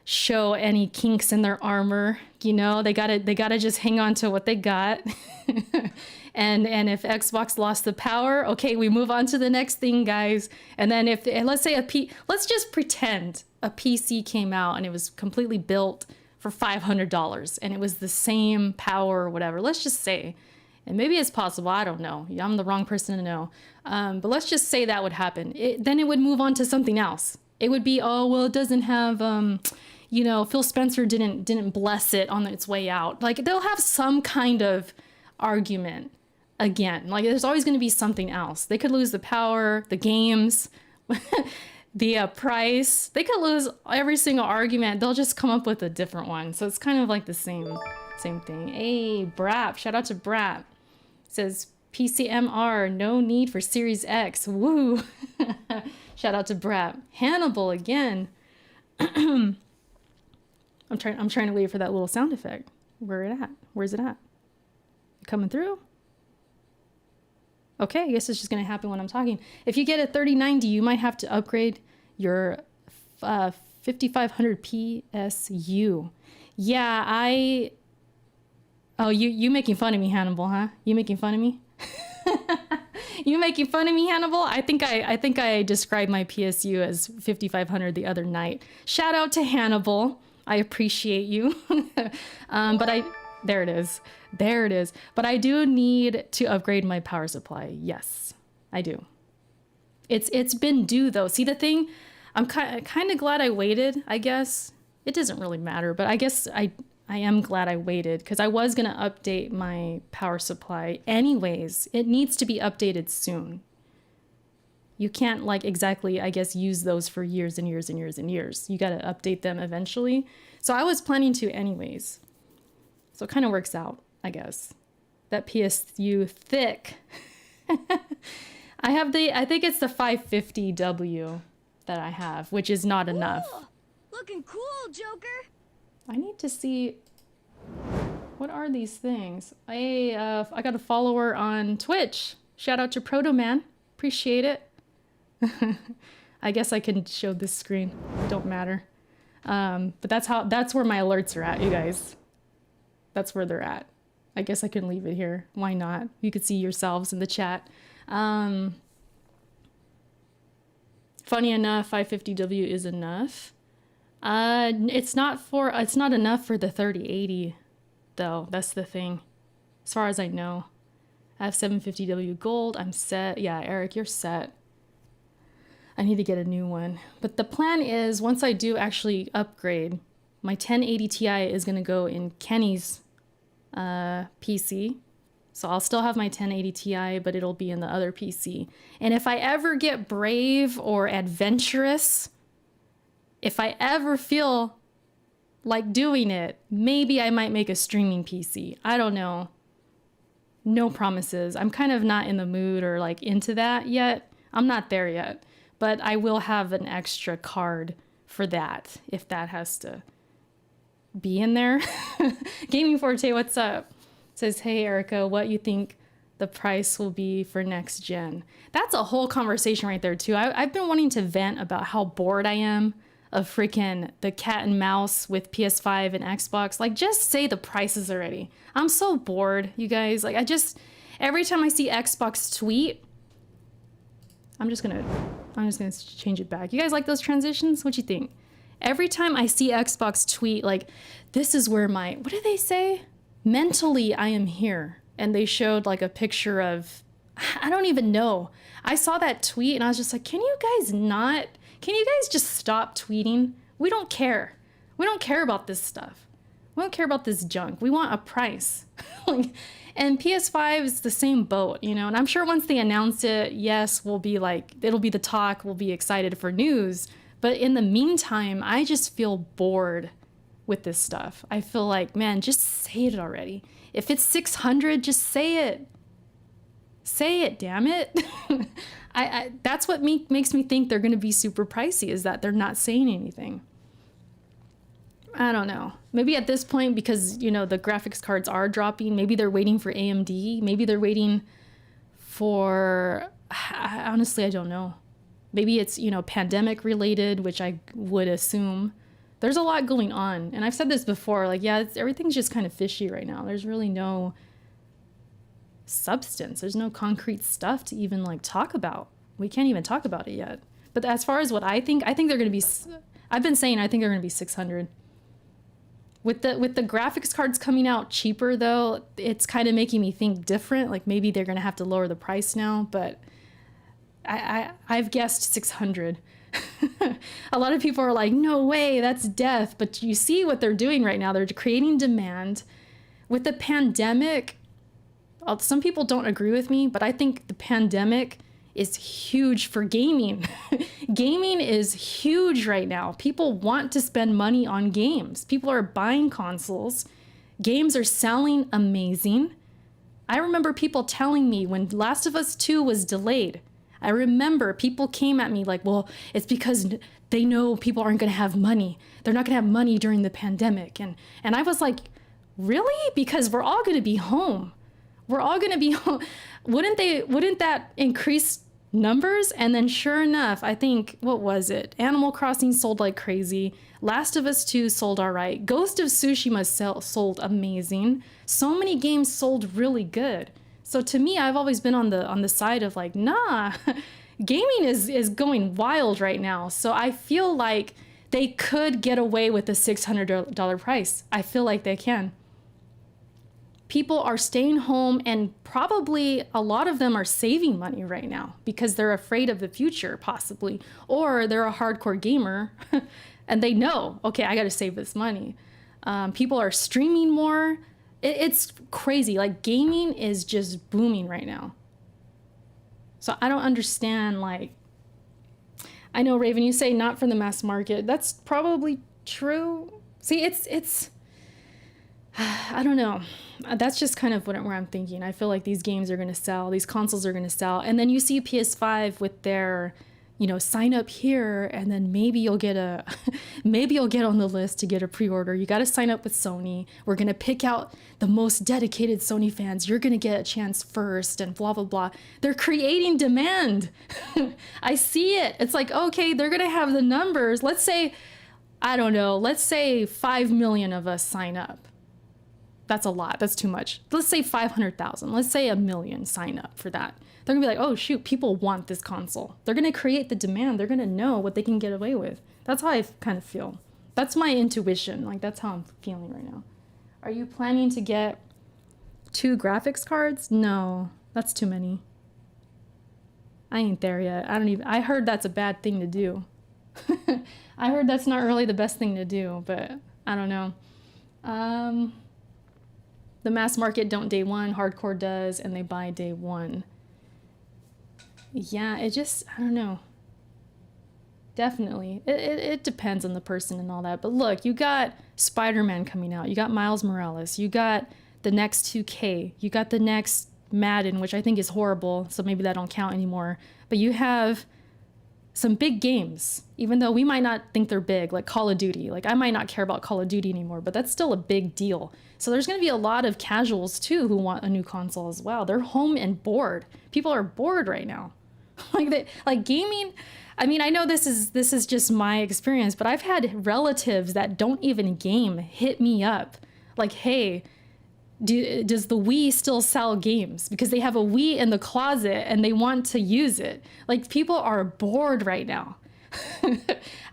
show any kinks in their armor. You know, they gotta just hang on to what they got. And if Xbox lost the power, okay, we move on to the next thing, guys. And then let's just pretend a PC came out and it was completely built for $500 and it was the same power or whatever. Let's just say, and maybe it's possible, I don't know. I'm the wrong person to know. But let's just say that would happen. Then it would move on to something else. It would be, oh, well, it doesn't have, Phil Spencer didn't bless it on its way out. Like they'll have some kind of argument again. Like there's always going to be something else. They could lose the power, the games, the price. They could lose every single argument. They'll just come up with a different one. So it's kind of like the same thing. Hey, Brap, shout out to Brap. Says PCMR, no need for Series X. Woo. Shout out to Brap. Hannibal again. I'm trying to wait for that little sound effect. Where it at? Where's it at? Coming through? Okay, I guess it's just gonna happen when I'm talking. If you get a 3090, you might have to upgrade your 5500 PSU. Yeah, Oh, you making fun of me, Hannibal, huh? You making fun of me? You making fun of me, Hannibal? I think I described my PSU as 5500 the other night. Shout out to Hannibal. I appreciate you. There it is. But I do need to upgrade my power supply. Yes, I do. It's been due though. See the thing? I'm kind of glad I waited, I guess. It doesn't really matter, but I guess I am glad I waited because I was going to update my power supply anyways. It needs to be updated soon. You can't like exactly, I guess, use those for years and years and years and years. You got to update them eventually. So I was planning to anyways. So it kind of works out, I guess. That PSU thick. I think it's the 550W that I have, which is not enough. Looking cool, Joker. I need to see, what are these things? I got a follower on Twitch. Shout out to Proto Man. Appreciate it. I guess I can show this screen. Don't matter. But that's where my alerts are at, you guys. That's where they're at. I guess I can leave it here. Why not? You could see yourselves in the chat. Funny enough, 550W is enough. It's not enough for the 3080 though. That's the thing. As far as I know. I have 750W gold. I'm set. Yeah, Eric, you're set. I need to get a new one. But the plan is once I do actually upgrade, my 1080 Ti is going to go in Kenny's PC. So I'll still have my 1080 Ti, but it'll be in the other PC. And if I ever get brave or adventurous, if I ever feel like doing it, maybe I might make a streaming PC. I don't know. No promises. I'm kind of not in the mood or like into that yet. I'm not there yet. But I will have an extra card for that if that has to be in there. Gaming Forte, what's up? Says, hey, Erica, what you think the price will be for next gen? That's a whole conversation right there, too. I've been wanting to vent about how bored I am of freaking the cat and mouse with PS5 and Xbox. Like, just say the prices already. I'm so bored, you guys. Like, every time I see Xbox tweet, I'm just gonna change it back. You guys like those transitions? What you think? Every time I see Xbox tweet, like, this is where what do they say? Mentally, I am here. And they showed like a picture of, I don't even know. I saw that tweet and I was just like, can you guys just stop tweeting? We don't care. We don't care about this stuff. We don't care about this junk. We want a price. And PS5 is the same boat, and I'm sure once they announce it, yes, we'll be like, it'll be the talk, we'll be excited for news. But in the meantime, I just feel bored with this stuff. I feel like, man, just say it already. If it's 600, just say it. Say it, damn it. That's what makes me think they're going to be super pricey, is that they're not saying anything. I don't know. Maybe at this point, because, the graphics cards are dropping, maybe they're waiting for AMD. Maybe they're waiting for, honestly, I don't know. Maybe it's, pandemic related, which I would assume. There's a lot going on. And I've said this before, like, yeah, everything's just kind of fishy right now. There's really no substance. There's no concrete stuff to even like talk about. We can't even talk about it yet. But as far as what I think they're going to be, I've been saying I think they're going to be 600. With the graphics cards coming out cheaper though, it's kind of making me think different. Like maybe they're going to have to lower the price now, but I've guessed 600. A lot of people are like, no way, that's death. But you see what they're doing right now. They're creating demand. With the pandemic, some people don't agree with me, but I think the pandemic is huge for gaming. Gaming is huge right now. People want to spend money on games. People are buying consoles. Games are selling amazing. I remember people telling me when Last of Us 2 was delayed, I remember people came at me like, well, it's because they know people aren't going to have money. They're not going to have money during the pandemic. And I was like, really? Because we're all going to be home. We're all going to be home. Wouldn't that increase numbers? And then sure enough, I think, what was it? Animal Crossing sold like crazy. Last of Us 2 sold all right. Ghost of Tsushima sold amazing. So many games sold really good. So to me, I've always been on the side of like, nah, gaming is going wild right now. So I feel like they could get away with the $600 price. I feel like they can. People are staying home, and probably a lot of them are saving money right now because they're afraid of the future, possibly, or they're a hardcore gamer and they know, okay, I got to save this money. People are streaming more. It's crazy. Like, gaming is just booming right now. So I don't understand, like, I know, Raven, you say not for the mass market. That's probably true. See, it's I don't know. That's just kind of where I'm thinking. I feel like these games are going to sell, these consoles are going to sell. And then you see PS5 with their, sign up here, and then maybe you'll get maybe you'll get on the list to get a pre-order. You got to sign up with Sony. We're going to pick out the most dedicated Sony fans. You're going to get a chance first, and blah, blah, blah. They're creating demand. I see it. It's like, okay, they're going to have the numbers. Let's say, I don't know, let's say 5 million of us sign up. That's a lot. That's too much. Let's say 500,000. Let's say 1 million sign up for that. They're gonna be like, oh shoot, people want this console. They're gonna create the demand. They're gonna know what they can get away with. That's how I kind of feel. That's my intuition. Like, that's how I'm feeling right now. Are you planning to get 2 graphics cards? No, that's too many. I ain't there yet. I heard that's a bad thing to do. I heard that's not really the best thing to do, but I don't know. The mass market don't day one, hardcore does, and they buy day one. Yeah, it just, I don't know. Definitely. It depends on the person and all that. But look, you got Spider-Man coming out. You got Miles Morales. You got the next 2K. You got the next Madden, which I think is horrible, so maybe that don't count anymore. But you have some big games, even though we might not think they're big, like Call of Duty. Like, I might not care about Call of Duty anymore, but that's still a big deal. So there's going to be a lot of casuals too who want a new console as well. They're home and bored. People are bored right now. like gaming. I mean, I know this is just my experience, but I've had relatives that don't even game hit me up like, hey, does the Wii still sell games? Because they have a Wii in the closet and they want to use it. Like, people are bored right now.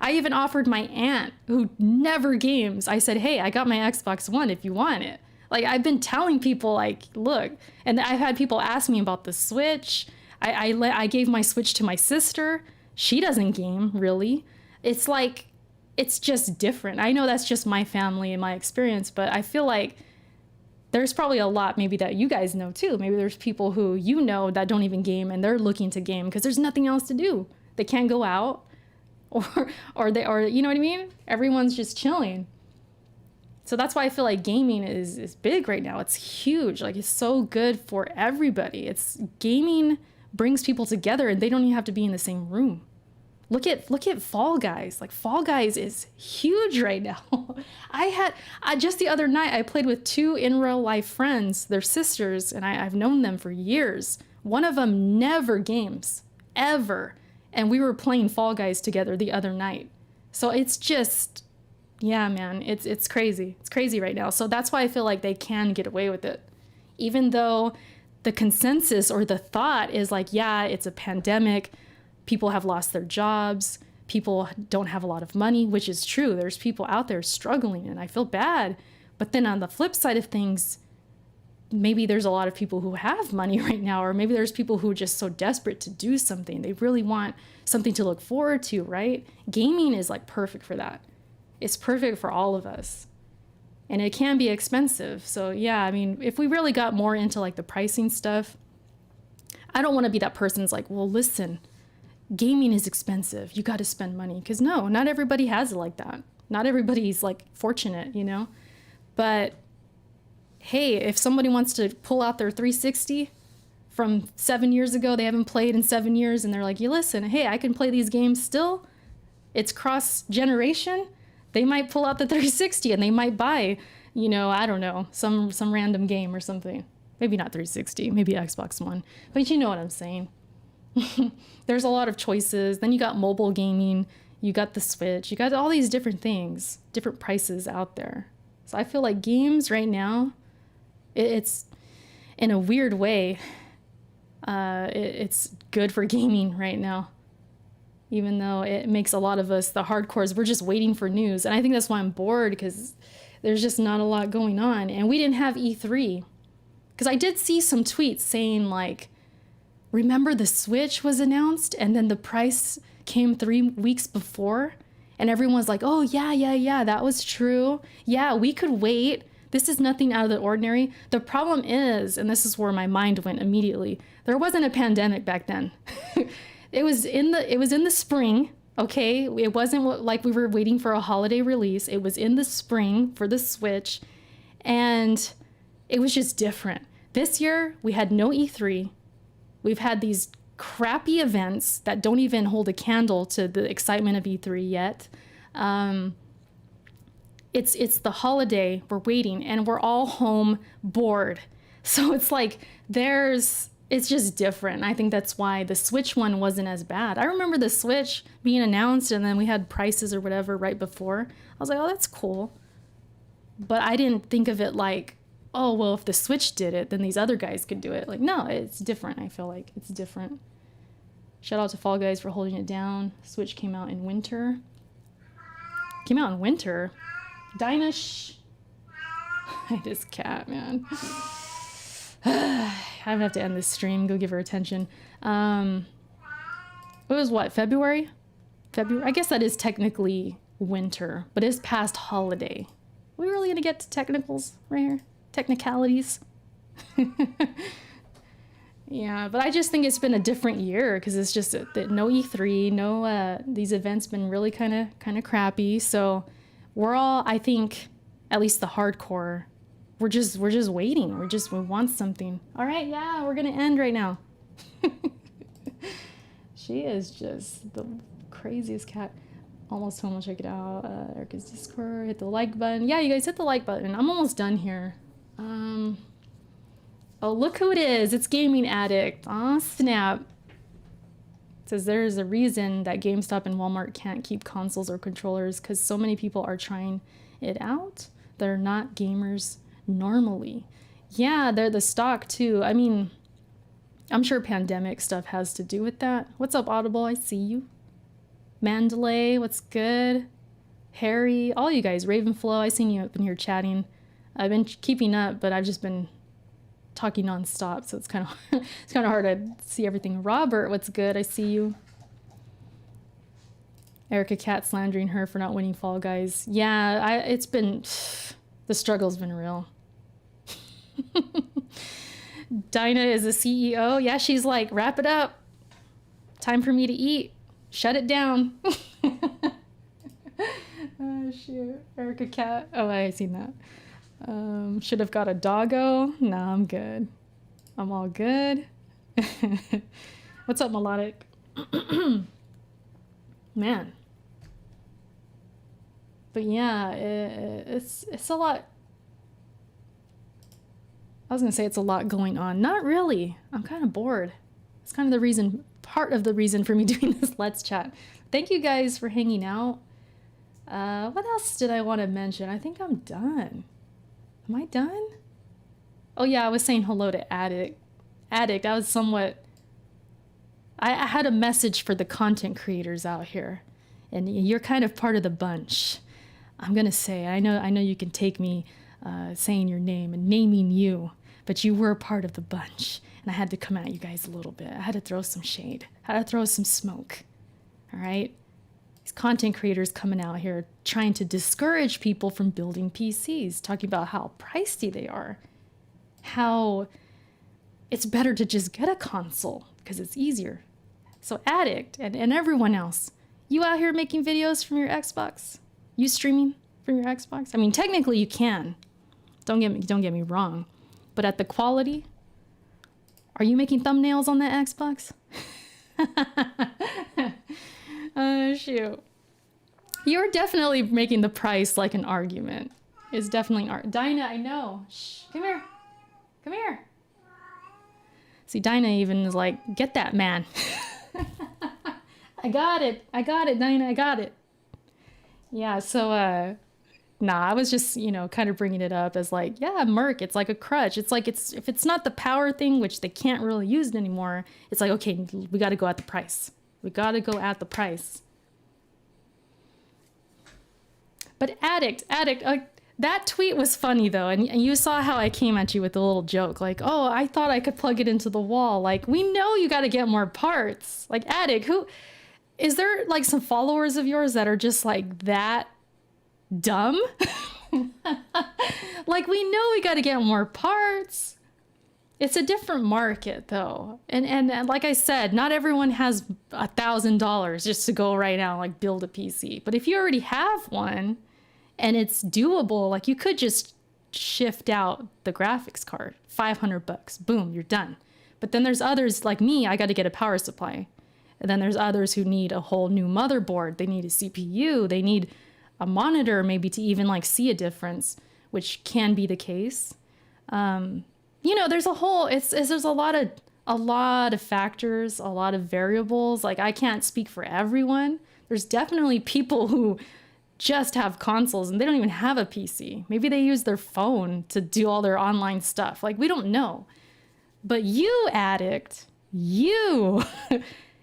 I even offered my aunt, who never games, I said, hey, I got my Xbox One if you want it. Like, I've been telling people, like, look, and I've had people ask me about the Switch. I gave my Switch to my sister. She doesn't game, really. It's like, it's just different. I know that's just my family and my experience, but I feel like there's probably a lot maybe that you guys know too. Maybe there's people who you know that don't even game and they're looking to game because there's nothing else to do. They can't go out or you know what I mean? Everyone's just chilling. So that's why I feel like gaming is big right now. It's huge. Like, it's so good for everybody. Gaming brings people together and they don't even have to be in the same room. Look at Fall Guys. Like, Fall Guys is huge right now. Just the other night, I played with 2 in real life friends. They're sisters, and I've known them for years. One of them never games, ever. And we were playing Fall Guys together the other night. So it's just, yeah, man, it's crazy. It's crazy right now. So that's why I feel like they can get away with it. Even though the consensus or the thought is like, yeah, it's a pandemic. People have lost their jobs. People don't have a lot of money, which is true. There's people out there struggling, and I feel bad. But then on the flip side of things, maybe there's a lot of people who have money right now, or maybe there's people who are just so desperate to do something. They really want something to look forward to, right? Gaming is like perfect for that. It's perfect for all of us. And it can be expensive. So yeah, I mean, if we really got more into like the pricing stuff, I don't want to be that person that's like, well, listen, gaming is expensive. You got to spend money. Because no, not everybody has it like that. Not everybody's like fortunate, you know? But hey, if somebody wants to pull out their 360 from 7 years ago, they haven't played in 7 years, and they're like, you listen, hey, I can play these games still. It's cross generation. They might pull out the 360 and they might buy, you know, I don't know, some random game or something. Maybe not 360, maybe Xbox One. But you know what I'm saying. There's a lot of choices. Then you got mobile gaming, you got the Switch, you got all these different things, different prices out there. So I feel like games right now, it's in a weird way, it's good for gaming right now. Even though it makes a lot of us, the hardcores, we're just waiting for news. And I think that's why I'm bored, because there's just not a lot going on. And we didn't have E3. Because I did see some tweets saying like, remember the Switch was announced and then the price came 3 weeks before? And everyone's like, oh, yeah, that was true. Yeah, we could wait. This is nothing out of the ordinary. The problem is, and this is where my mind went immediately, there wasn't a pandemic back then. It was in the spring, okay? It wasn't like we were waiting for a holiday release. It was in the spring for the Switch, and it was just different. This year, we had no E3. We've had these crappy events that don't even hold a candle to the excitement of E3 yet. It's the holiday, we're waiting, and we're all home bored. So it's like it's just different. I think that's why the Switch one wasn't as bad. I remember the Switch being announced and then we had prices or whatever right before. I was like, oh, that's cool. But I didn't think of it like, oh, well, if the Switch did it, then these other guys could do it. Like, no, it's different. I feel like it's different. Shout out to Fall Guys for holding it down. Switch came out in winter. Came out in winter? Dinah, shh. This cat, man. I'm gonna have to end this stream. Go give her attention. It was what, February? I guess that is technically winter, but it's past holiday. Are we really gonna get to technicals right here? Technicalities? Yeah, but I just think it's been a different year because it's just no E3, no these events been really kind of crappy. So we're all, I think, at least the hardcore, we're just waiting. We want something. All right, yeah, we're gonna end right now. She is just the craziest cat. Almost home. I'll check it out. Erica's Discord. Hit the like button. Yeah, you guys hit the like button. I'm almost done here. Oh, look who it is. It's Gaming Addict. Aw, snap. It says there's a reason that GameStop and Walmart can't keep consoles or controllers because so many people are trying it out. They're not gamers normally. Yeah, they're the stock too. I mean, I'm sure pandemic stuff has to do with that. What's up, Audible? I see you. Mandalay, what's good? Harry, all you guys. Ravenflow, I seen you up in here chatting. I've been keeping up, but I've just been talking nonstop, so it's kind of hard to see everything. Robert, what's good? I see you. Erica Cat slandering her for not winning Fall Guys. Yeah, it's been the struggle's been real. Dinah is a CEO. Yeah, she's like, wrap it up. Time for me to eat. Shut it down. Oh shoot, Erica Cat. Oh, I seen that. Should have got a doggo. Nah, I'm good. I'm all good. What's up, Melodic? Man. But yeah, it's a lot. I was gonna say it's a lot going on. Not really. I'm kind of bored. It's kind of the reason, part of the reason for me doing this Let's Chat. Thank you guys for hanging out. What else did I want to mention? I think I'm done. Am I done? Oh yeah, I was saying hello to Addict. Addict, I was somewhat... I had a message for the content creators out here. And you're kind of part of the bunch. I'm gonna say, I know you can take me saying your name and naming you. but you were part of the bunch. And I had to come at you guys a little bit. I had to throw some shade. I had to throw some smoke. All right? These content creators coming out here trying to discourage people from building PCs, talking about how pricey they are, how it's better to just get a console because it's easier. So Addict and everyone else, you out here making videos from your Xbox? You streaming from your Xbox? I mean, technically you can. Don't get me wrong. But at the quality, are you making thumbnails on that Xbox? Oh, shoot. You're definitely making the price like an argument. It's definitely Dinah, I know. Shh, come here. Come here. See, Dinah even is like, get that man. I got it, Dinah, I got it. Yeah, so, nah, I was just, kind of bringing it up as like, yeah, Merc, it's like a crutch. It's like, if it's not the power thing, which they can't really use it anymore, it's like, okay, we got to go at the price. We got to go at the price. But Addict, that tweet was funny though. And you saw how I came at you with a little joke. Like, oh, I thought I could plug it into the wall. Like, we know you got to get more parts. Like, Addict, is there like some followers of yours that are just like that dumb? Like, we know we got to get more parts. It's a different market though. And like I said, not everyone has $1,000 just to go right now, like build a PC. But if you already have one and it's doable, like you could just shift out the graphics card, $500, boom, you're done. But then there's others like me, I got to get a power supply. And then there's others who need a whole new motherboard. They need a CPU, they need a monitor maybe to even like see a difference, which can be the case. There's there's a lot of factors, a lot of variables. Like, I can't speak for everyone. There's definitely people who just have consoles and they don't even have a PC. Maybe they use their phone to do all their online stuff. Like, we don't know. But you, Addict, you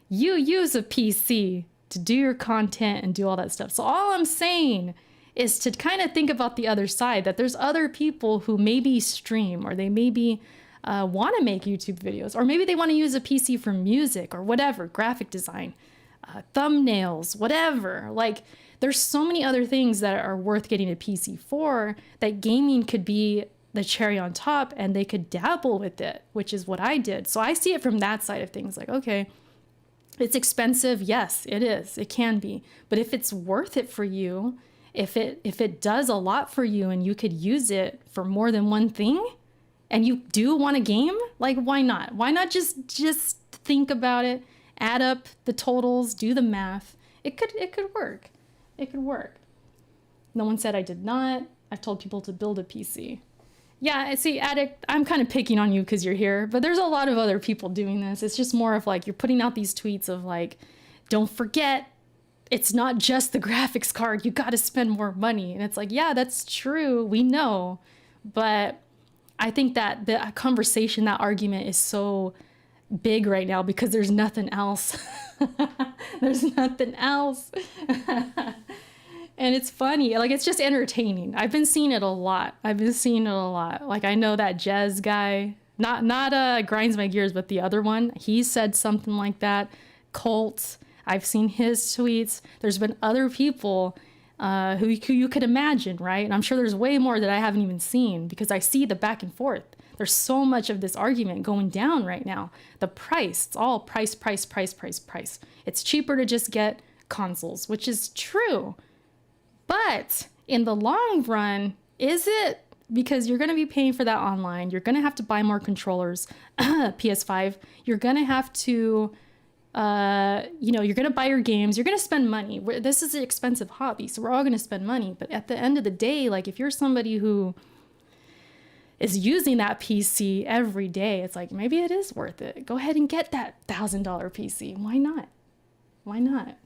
use a PC to do your content and do all that stuff. So all I'm saying is to kind of think about the other side, that there's other people who maybe stream or they maybe want to make YouTube videos, or maybe they want to use a PC for music or whatever, graphic design, thumbnails, whatever. Like, there's so many other things that are worth getting a PC for, that gaming could be the cherry on top and they could dabble with it, which is what I did. So I see it from that side of things. Like, okay, it's expensive. Yes, it is. It can be. But if it's worth it for you, if it does a lot for you and you could use it for more than one thing, and you do want a game, like, why not? Why not just think about it, add up the totals, do the math. It could work. It could work. No one said I did not. I've told people to build a PC. Yeah, see, Addict, I'm kind of picking on you because you're here, but there's a lot of other people doing this. It's just more of like, you're putting out these tweets of like, don't forget, it's not just the graphics card. You got to spend more money. And it's like, yeah, that's true. We know. But I think that the conversation, that argument is so big right now because there's nothing else. There's nothing else. And it's funny. Like, it's just entertaining. I've been seeing it a lot. Like, I know that Jez guy, not Grinds My Gears, but the other one, he said something like that. Colt, I've seen his tweets. There's been other people who you could imagine, right? And I'm sure there's way more that I haven't even seen because I see the back and forth. There's so much of this argument going down right now. The price, it's all price. It's cheaper to just get consoles, which is true. But in the long run, is it? Because you're going to be paying for that online. You're going to have to buy more controllers, PS5. You're going to have to, you're going to buy your games. You're going to spend money. This is an expensive hobby, so we're all going to spend money. But at the end of the day, like, if you're somebody who is using that PC every day, it's like, maybe it is worth it. Go ahead and get that $1,000 PC. Why not? Why not?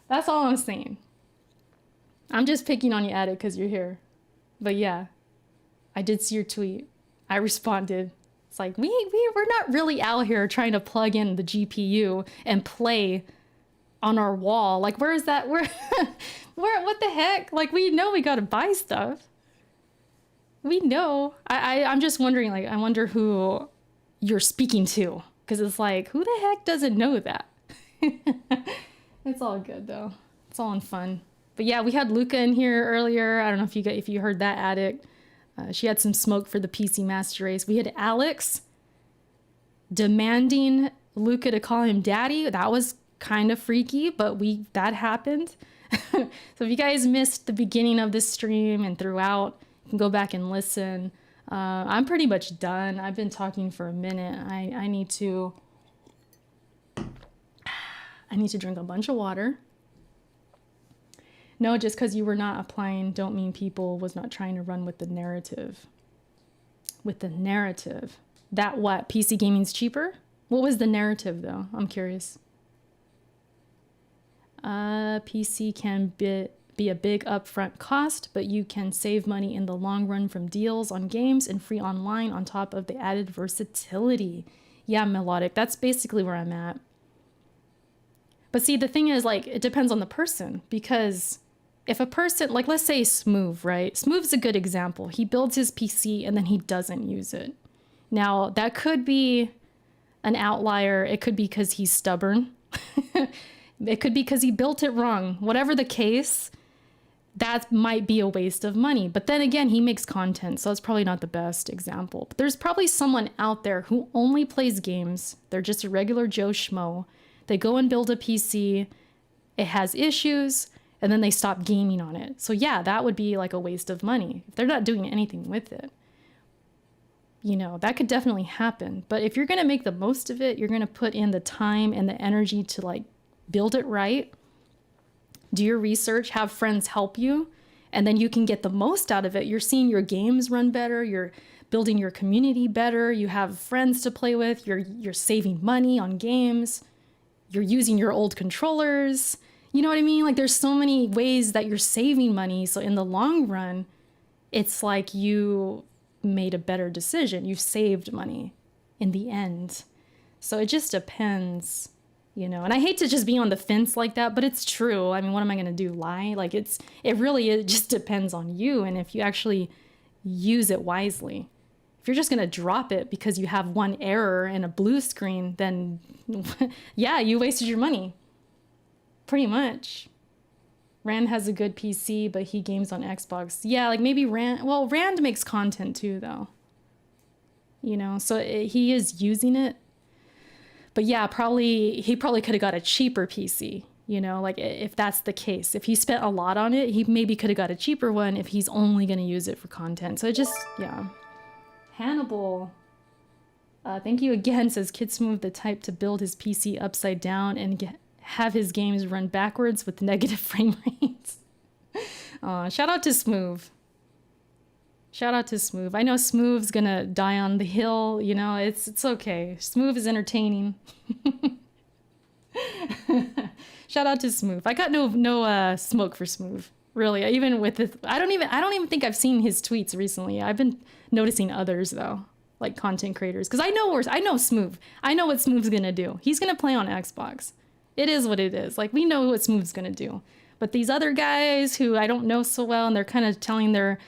That's all I'm saying. I'm just picking on you, Addict, because you're here. But yeah, I did see your tweet. I responded. It's like, we're not really out here trying to plug in the GPU and play on our wall. Like, where is that? What the heck? Like, we know we got to buy stuff. We know. I'm just wondering, like, I wonder who you're speaking to. Because it's like, who the heck doesn't know that? It's all good, though. It's all in fun. But yeah, we had Luca in here earlier. I don't know if you heard that addict. She had some smoke for the PC Master Race. We had Alex demanding Luca to call him daddy. That was kind of freaky, but that happened. So if you guys missed the beginning of this stream and throughout, you can go back and listen. I'm pretty much done. I've been talking for a minute. I need to drink a bunch of water. No, just because you were not applying don't mean people was not trying to run with the narrative. With the narrative. That what? PC gaming's cheaper? What was the narrative though? I'm curious. PC can be a big upfront cost, but you can save money in the long run from deals on games and free online on top of the added versatility. Yeah, Melodic, that's basically where I'm at. But see, the thing is, like, it depends on the person, because if a person, like, let's say Smoove, right? Smoove's a good example. He builds his PC and then he doesn't use it. Now, that could be an outlier. It could be because he's stubborn. It could be because he built it wrong. Whatever the case, that might be a waste of money. But then again, he makes content, so it's probably not the best example. But there's probably someone out there who only plays games. They're just a regular Joe Schmo. They go and build a PC. It has issues, and then they stop gaming on it. So yeah, that would be like a waste of money if they're not doing anything with it. You know, that could definitely happen. But if you're going to make the most of it, you're going to put in the time and the energy to like build it right, do your research, have friends help you, and then you can get the most out of it. You're seeing your games run better, you're building your community better, you have friends to play with, you're saving money on games, you're using your old controllers. You know what I mean? Like there's so many ways that you're saving money. So in the long run, it's like you made a better decision. You've saved money in the end. So it just depends. You know, and I hate to just be on the fence like that, but it's true. I mean, what am I going to do? Lie? Like it just depends on you. And if you actually use it wisely, if you're just going to drop it because you have one error and a blue screen, then yeah, you wasted your money. Pretty much. Rand has a good PC, but he games on Xbox. Yeah, like maybe Rand makes content too, though. You know, so he is using it. But yeah, he probably could have got a cheaper PC, you know, like if that's the case. If he spent a lot on it, he maybe could have got a cheaper one if he's only going to use it for content. So it just, yeah. Hannibal, thank you again, says Kidsmove, the type to build his PC upside down and have his games run backwards with negative frame rates. Shout out to Smoove. Shout out to Smoove. I know Smoove's gonna die on the hill, you know, it's okay. Smoove is entertaining. Shout out to Smoove. I got no smoke for Smoove. Really, even with this, I don't even think I've seen his tweets recently. I've been noticing others though, like content creators, because I know Smoove. I know what Smoove's gonna do. He's gonna play on Xbox. It is what it is. Like we know what Smoove's gonna do. But these other guys who I don't know so well, and they're kind of telling their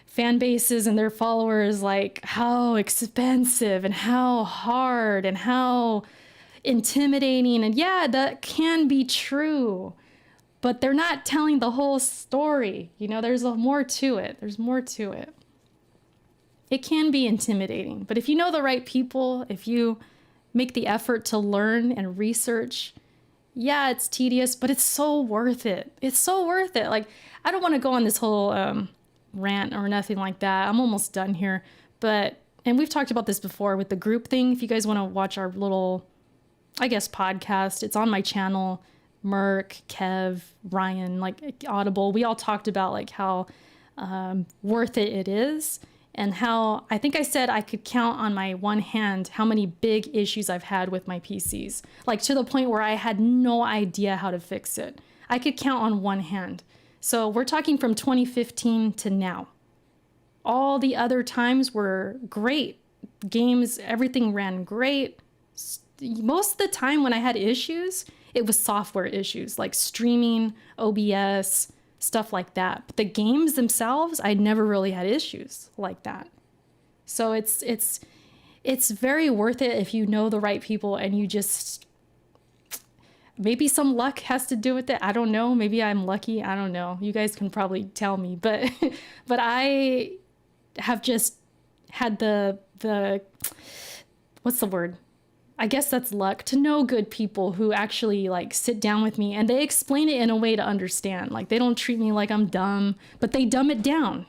fan bases and their followers like how expensive and how hard and how intimidating, and yeah, that can be true, but they're not telling the whole story. You know, there's more to it. There's more to it. It can be intimidating, but if you know the right people, if you make the effort to learn and research, yeah, it's tedious, but it's so worth it. It's so worth it. Like, I don't want to go on this whole rant or nothing like that. I'm almost done here. And we've talked about this before with the group thing. If you guys want to watch our little, I guess, podcast, it's on my channel. Merc, Kev, Ryan, like Audible. We all talked about like how worth it is, and how I think I said I could count on my one hand how many big issues I've had with my PCs, like to the point where I had no idea how to fix it. I could count on one hand. So we're talking from 2015 to now. All the other times were great. Games, everything ran great. Most of the time when I had issues, it was software issues like streaming, OBS, stuff like that. But the games themselves, I never really had issues like that. So it's very worth it if you know the right people and you just, maybe some luck has to do with it. I don't know. Maybe I'm lucky. I don't know. You guys can probably tell me, but but I have just had the what's the word? I guess that's luck to know good people who actually like sit down with me and they explain it in a way to understand. Like they don't treat me like I'm dumb, but they dumb it down.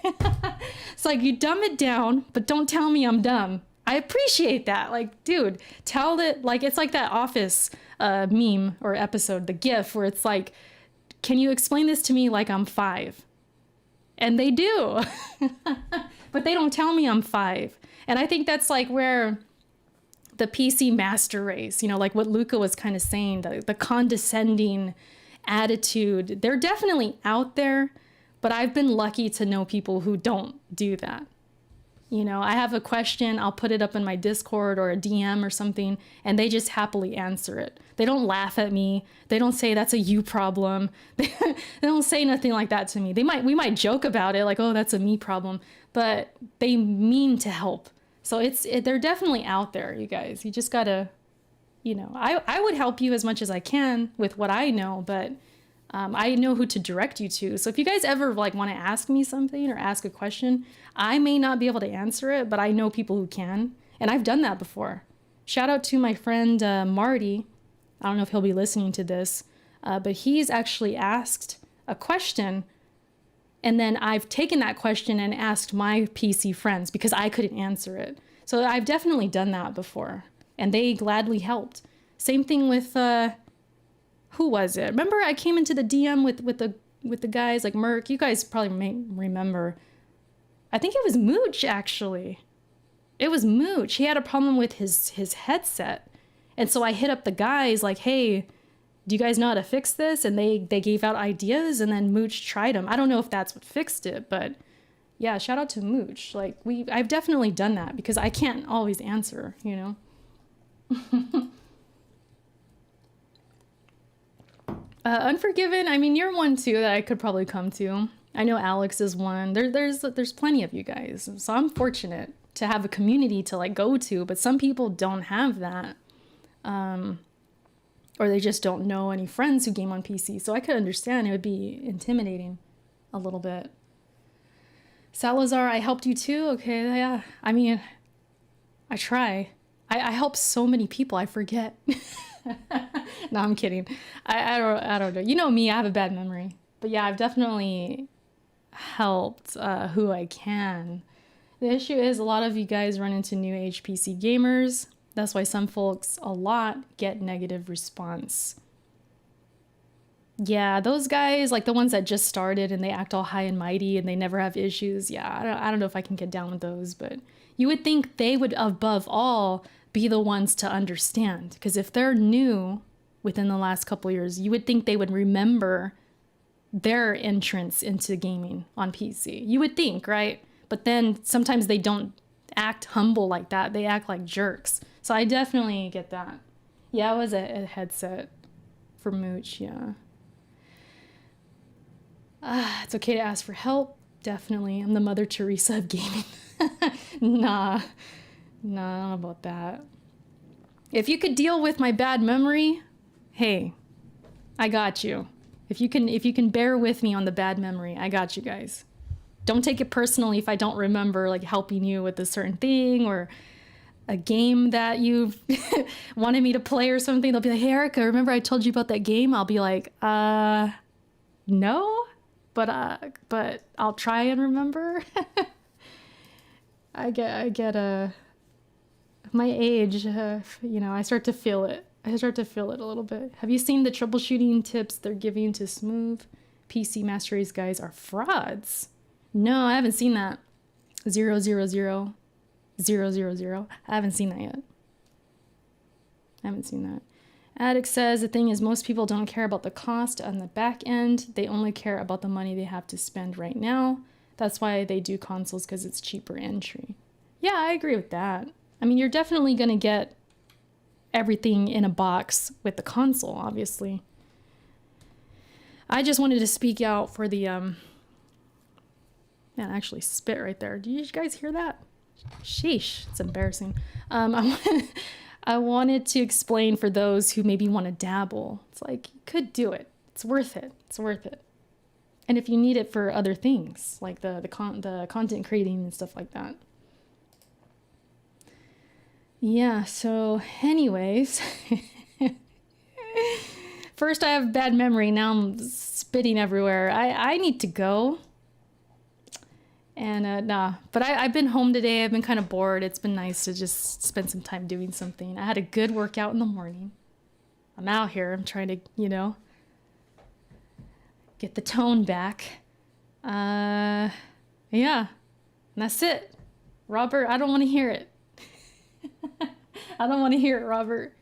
It's like, you dumb it down, but don't tell me I'm dumb. I appreciate that. Like, dude, tell that, like, it's like that Office meme or episode, the GIF, where it's like, can you explain this to me like I'm 5? And they do. But they don't tell me I'm 5. And I think that's like where the PC master race, you know, like what Luca was kind of saying, the condescending attitude, they're definitely out there, but I've been lucky to know people who don't do that. You know, I have a question, I'll put it up in my Discord or a DM or something, and they just happily answer it. They don't laugh at me. They don't say that's a you problem. They don't say nothing like that to me. We might joke about it, like, oh, that's a me problem, but they mean to help. So they're definitely out there, you guys. You just gotta, you know, I would help you as much as I can with what I know, but I know who to direct you to. So if you guys ever like want to ask me something or ask a question, I may not be able to answer it, but I know people who can. And I've done that before. Shout out to my friend Marty. I don't know if he'll be listening to this, but he's actually asked a question. And then I've taken that question and asked my PC friends because I couldn't answer it. So I've definitely done that before. And they gladly helped. Same thing with... who was it? Remember I came into the DM with the guys like Merc. You guys probably may remember. I think it was Mooch, actually. It was Mooch. He had a problem with his headset. And so I hit up the guys like, hey, do you guys know how to fix this? And they gave out ideas, and then Mooch tried them. I don't know if that's what fixed it, but yeah, shout out to Mooch. Like I've definitely done that because I can't always answer, you know? Unforgiven, I mean, you're one too that I could probably come to. I know Alex is one. There's plenty of you guys. So I'm fortunate to have a community to like go to, but some people don't have that. Or they just don't know any friends who game on PC. So I could understand it would be intimidating a little bit. Salazar, I helped you too? Okay, yeah. I mean, I try. I help so many people, I forget. No, I'm kidding. I don't know. You know me, I have a bad memory. But yeah, I've definitely helped who I can. The issue is a lot of you guys run into new age PC gamers. That's why some folks a lot get negative response. Yeah, those guys, like the ones that just started and they act all high and mighty and they never have issues. Yeah, I don't know if I can get down with those, but you would think they would above all be the ones to understand, because if they're new within the last couple years, you would think they would remember their entrance into gaming on PC. You would think, right? But then sometimes they don't act humble like that. They act like jerks. So I definitely get that. Yeah, it was a headset for Mooch, yeah. It's okay to ask for help. Definitely. I'm the Mother Teresa of gaming. Nah, I don't know about that. If you could deal with my bad memory, hey, I got you. If you can bear with me on the bad memory, I got you guys. Don't take it personally if I don't remember like helping you with a certain thing or a game that you wanted me to play or something. They'll be like, hey, Erica, remember I told you about that game? I'll be like, no, but I'll try and remember. I get my age, you know, I start to feel it. I start to feel it a little bit. Have you seen the troubleshooting tips they're giving to Smooth? PC Master Race guys are frauds. No, I haven't seen that. 000 000. I haven't seen that yet. I haven't seen that. Addict says the thing is most people don't care about the cost on the back end. They only care about the money they have to spend right now. That's why they do consoles, because it's cheaper entry. Yeah, I agree with that. I mean, you're definitely going to get everything in a box with the console, obviously. I just wanted to speak out for the man, I actually spit right there. Do you guys hear that? Sheesh, it's embarrassing. I wanted to explain for those who maybe want to dabble. It's like, you could do it. It's worth it. It's worth it. And if you need it for other things, like the content creating and stuff like that. Yeah, so anyways, first I have bad memory, now I'm spitting everywhere. I need to go. And but I've been home today. I've been kind of bored. It's been nice to just spend some time doing something. I had a good workout in the morning. I'm out here. I'm trying to, get the tone back. Yeah, and that's it. Robert, I don't want to hear it. I don't want to hear it, Robert.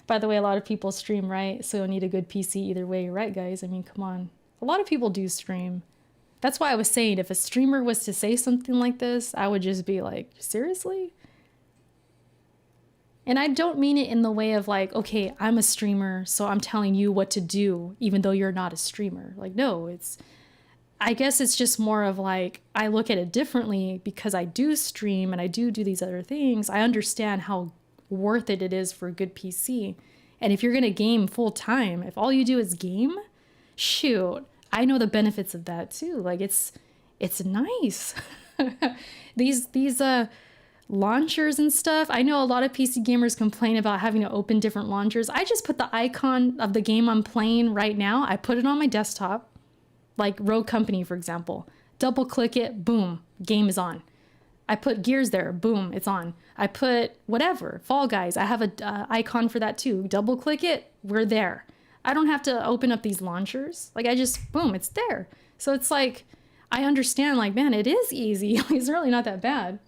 By the way, a lot of people stream, right? So you'll need a good PC either way, right, guys? I mean, come on. A lot of people do stream. That's why I was saying, if a streamer was to say something like this, I would just be like, seriously? And I don't mean it in the way of like, okay, I'm a streamer, so I'm telling you what to do, even though you're not a streamer. Like, no, I guess it's just more of like, I look at it differently because I do stream and I do these other things. I understand how worth it is for a good PC. And if you're going to game full time, if all you do is game, shoot, I know the benefits of that too. Like it's nice. These launchers and stuff. I know a lot of PC gamers complain about having to open different launchers. I just put the icon of the game I'm playing right now. I put it on my desktop, like Rogue Company, for example. Double click it, boom, game is on. I put Gears there, boom, it's on. I put whatever, Fall Guys. I have a icon for that too. Double click it, we're there. I don't have to open up these launchers. Like I just, boom, it's there. So it's like, I understand like, man, it is easy. It's really not that bad.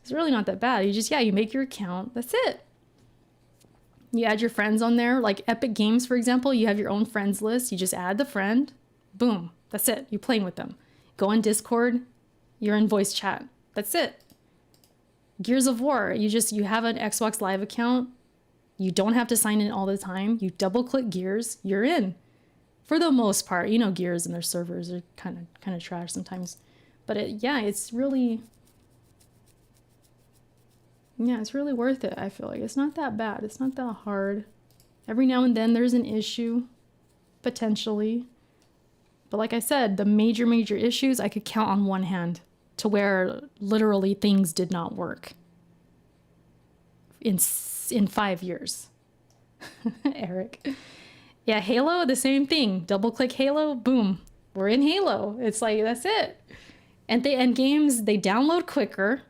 It's really not that bad. You just, you make your account. That's it. You add your friends on there. Like Epic Games, for example, you have your own friends list. You just add the friend. Boom. That's it. You're playing with them. Go on Discord. You're in voice chat. That's it. Gears of War. You have an Xbox Live account. You don't have to sign in all the time. You double click Gears. You're in. For the most part. Gears and their servers are kind of trash sometimes. But it's really... Yeah, it's really worth it, I feel like. It's not that bad. It's not that hard. Every now and then there's an issue, potentially. But like I said, the major issues I could count on one hand to where literally things did not work in 5 years. Eric. Yeah, Halo, the same thing. Double click Halo, boom. We're in Halo. It's like, that's it. And games, they download quicker.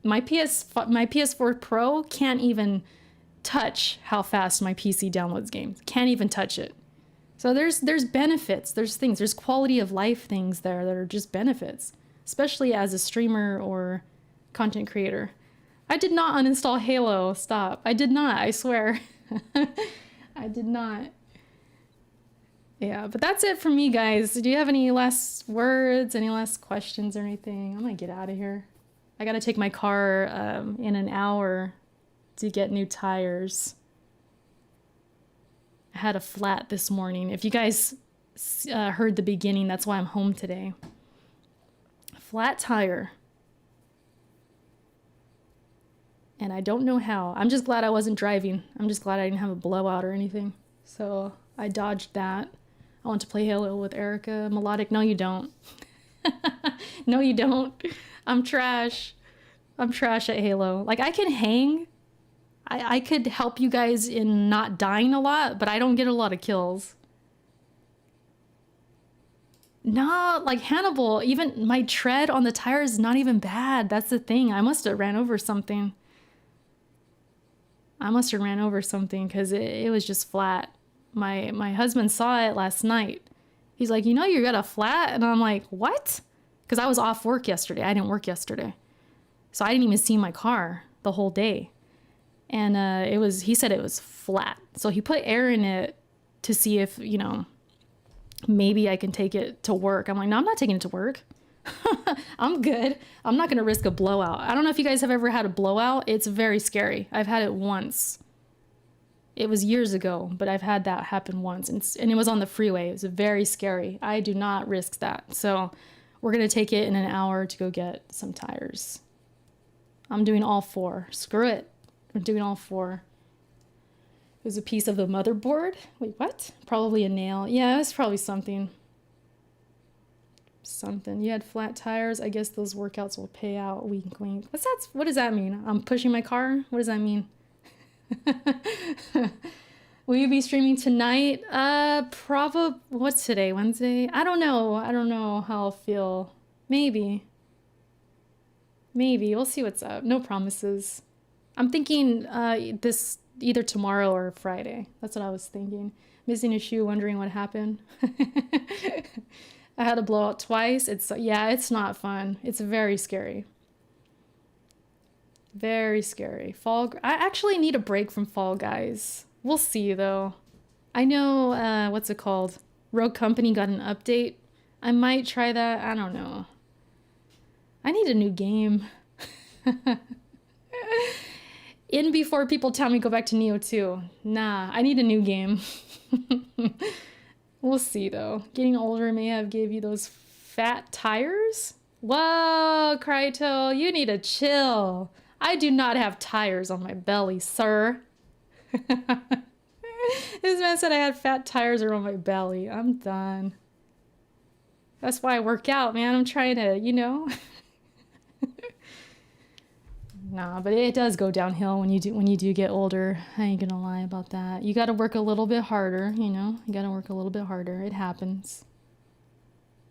My PS4 Pro can't even touch how fast my PC downloads games. Can't even touch it. So there's benefits. There's quality of life things there that are just benefits, especially as a streamer or content creator. I did not uninstall Halo. Stop. I did not. I swear. I did not. Yeah, but that's it for me, guys. Do you have any last words, any last questions or anything? I'm gonna get out of here. I gotta take my car in an hour to get new tires. I had a flat this morning. If you guys heard the beginning, that's why I'm home today. Flat tire. And I don't know how. I'm just glad I wasn't driving. I'm just glad I didn't have a blowout or anything. So I dodged that. I want to play Halo with Erica. Melodic, no you don't. No you don't. I'm trash. I'm trash at Halo. Like, I can hang. I could help you guys in not dying a lot, but I don't get a lot of kills. No, like Hannibal, even my tread on the tire is not even bad. That's the thing. I must have ran over something. Because it was just flat. My husband saw it last night. He's like, you got a flat? And I'm like, what? Because I was off work yesterday. I didn't work yesterday. So I didn't even see my car the whole day. And he said it was flat. So he put air in it to see if, maybe I can take it to work. I'm like, no, I'm not taking it to work. I'm good. I'm not going to risk a blowout. I don't know if you guys have ever had a blowout. It's very scary. I've had it once. It was years ago, but I've had that happen once, and it was on the freeway. It was very scary. I do not risk that. So we're going to take it in an hour to go get some tires. I'm doing all 4. Screw it. I'm doing all 4. It was a piece of the motherboard. Wait, what? Probably a nail. Yeah, it was probably something. Something. You had flat tires. I guess those workouts will pay out. Wink, wink. What's that? What does that mean? I'm pushing my car? What does that mean? Will you be streaming tonight? Probably. What's today? Wednesday? I don't know. I don't know how I'll feel. Maybe. Maybe. We'll see what's up. No promises. I'm thinking this either tomorrow or Friday. That's what I was thinking. Missing a shoe, wondering what happened. I had a blowout twice. It's not fun. It's very scary. Very scary. I actually need a break from Fall Guys. We'll see though. I know, what's it called? Rogue Company got an update. I might try that. I don't know. I need a new game. In before people tell me go back to Neo 2. Nah, I need a new game. We'll see though. Getting older may have gave you those fat tires? Whoa, Kryto, you need to chill. I do not have tires on my belly, sir. This man said I had fat tires around my belly. I'm done. That's why I work out, man. I'm trying to, you know. Nah, but it does go downhill when you do get older. I ain't gonna lie about that. You gotta work a little bit harder, you know? You gotta work a little bit harder. It happens.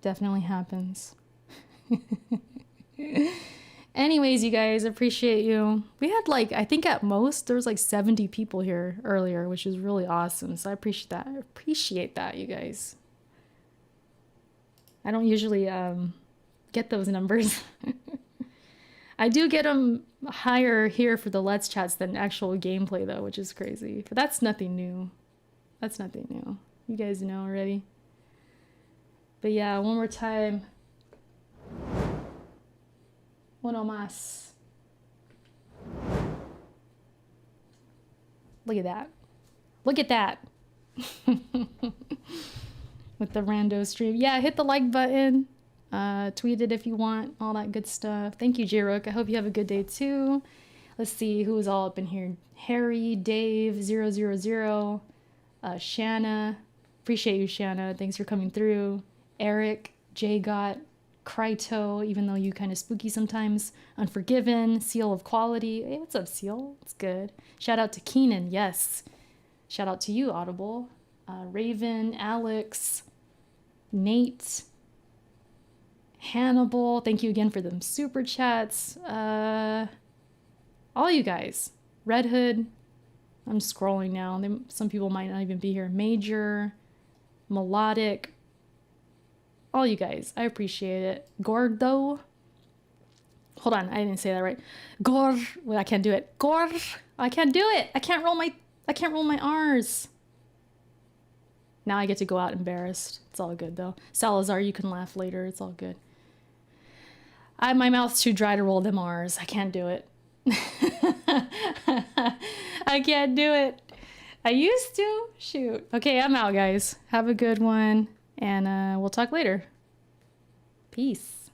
Definitely happens. Anyways, you guys, appreciate you. We had I think at most there was 70 people here earlier, which is really awesome. So I appreciate that. You guys. I don't usually get those numbers. I do get them higher here for the Let's Chats than actual gameplay though, which is crazy. But that's nothing new. That's nothing new. You guys know already. But yeah, one more time. Uno más. Look at that. Look at that. With the rando stream. Yeah, hit the like button. Tweet it if you want. All that good stuff. Thank you, J-Rook. I hope you have a good day too. Let's see who is all up in here. Harry, Dave, 000. Shanna. Appreciate you, Shanna. Thanks for coming through. Eric, J-Got. Kryto, even though you kind of spooky sometimes. Unforgiven, Seal of Quality. Hey, what's up, Seal? It's good. Shout out to Keenan, yes. Shout out to you, Audible. Raven, Alex, Nate, Hannibal. Thank you again for them super chats. All you guys. Red Hood. I'm scrolling now. Some people might not even be here. Major, Melodic. All you guys, I appreciate it. Gordo. Hold on, I didn't say that right. Gor. Well, I can't do it. Gor. I can't do it. I can't roll my R's. Now I get to go out embarrassed. It's all good though. Salazar, you can laugh later. It's all good. My mouth's too dry to roll them R's. I can't do it. I can't do it. I used to. Shoot. Okay, I'm out, guys. Have a good one. And we'll talk later. Peace.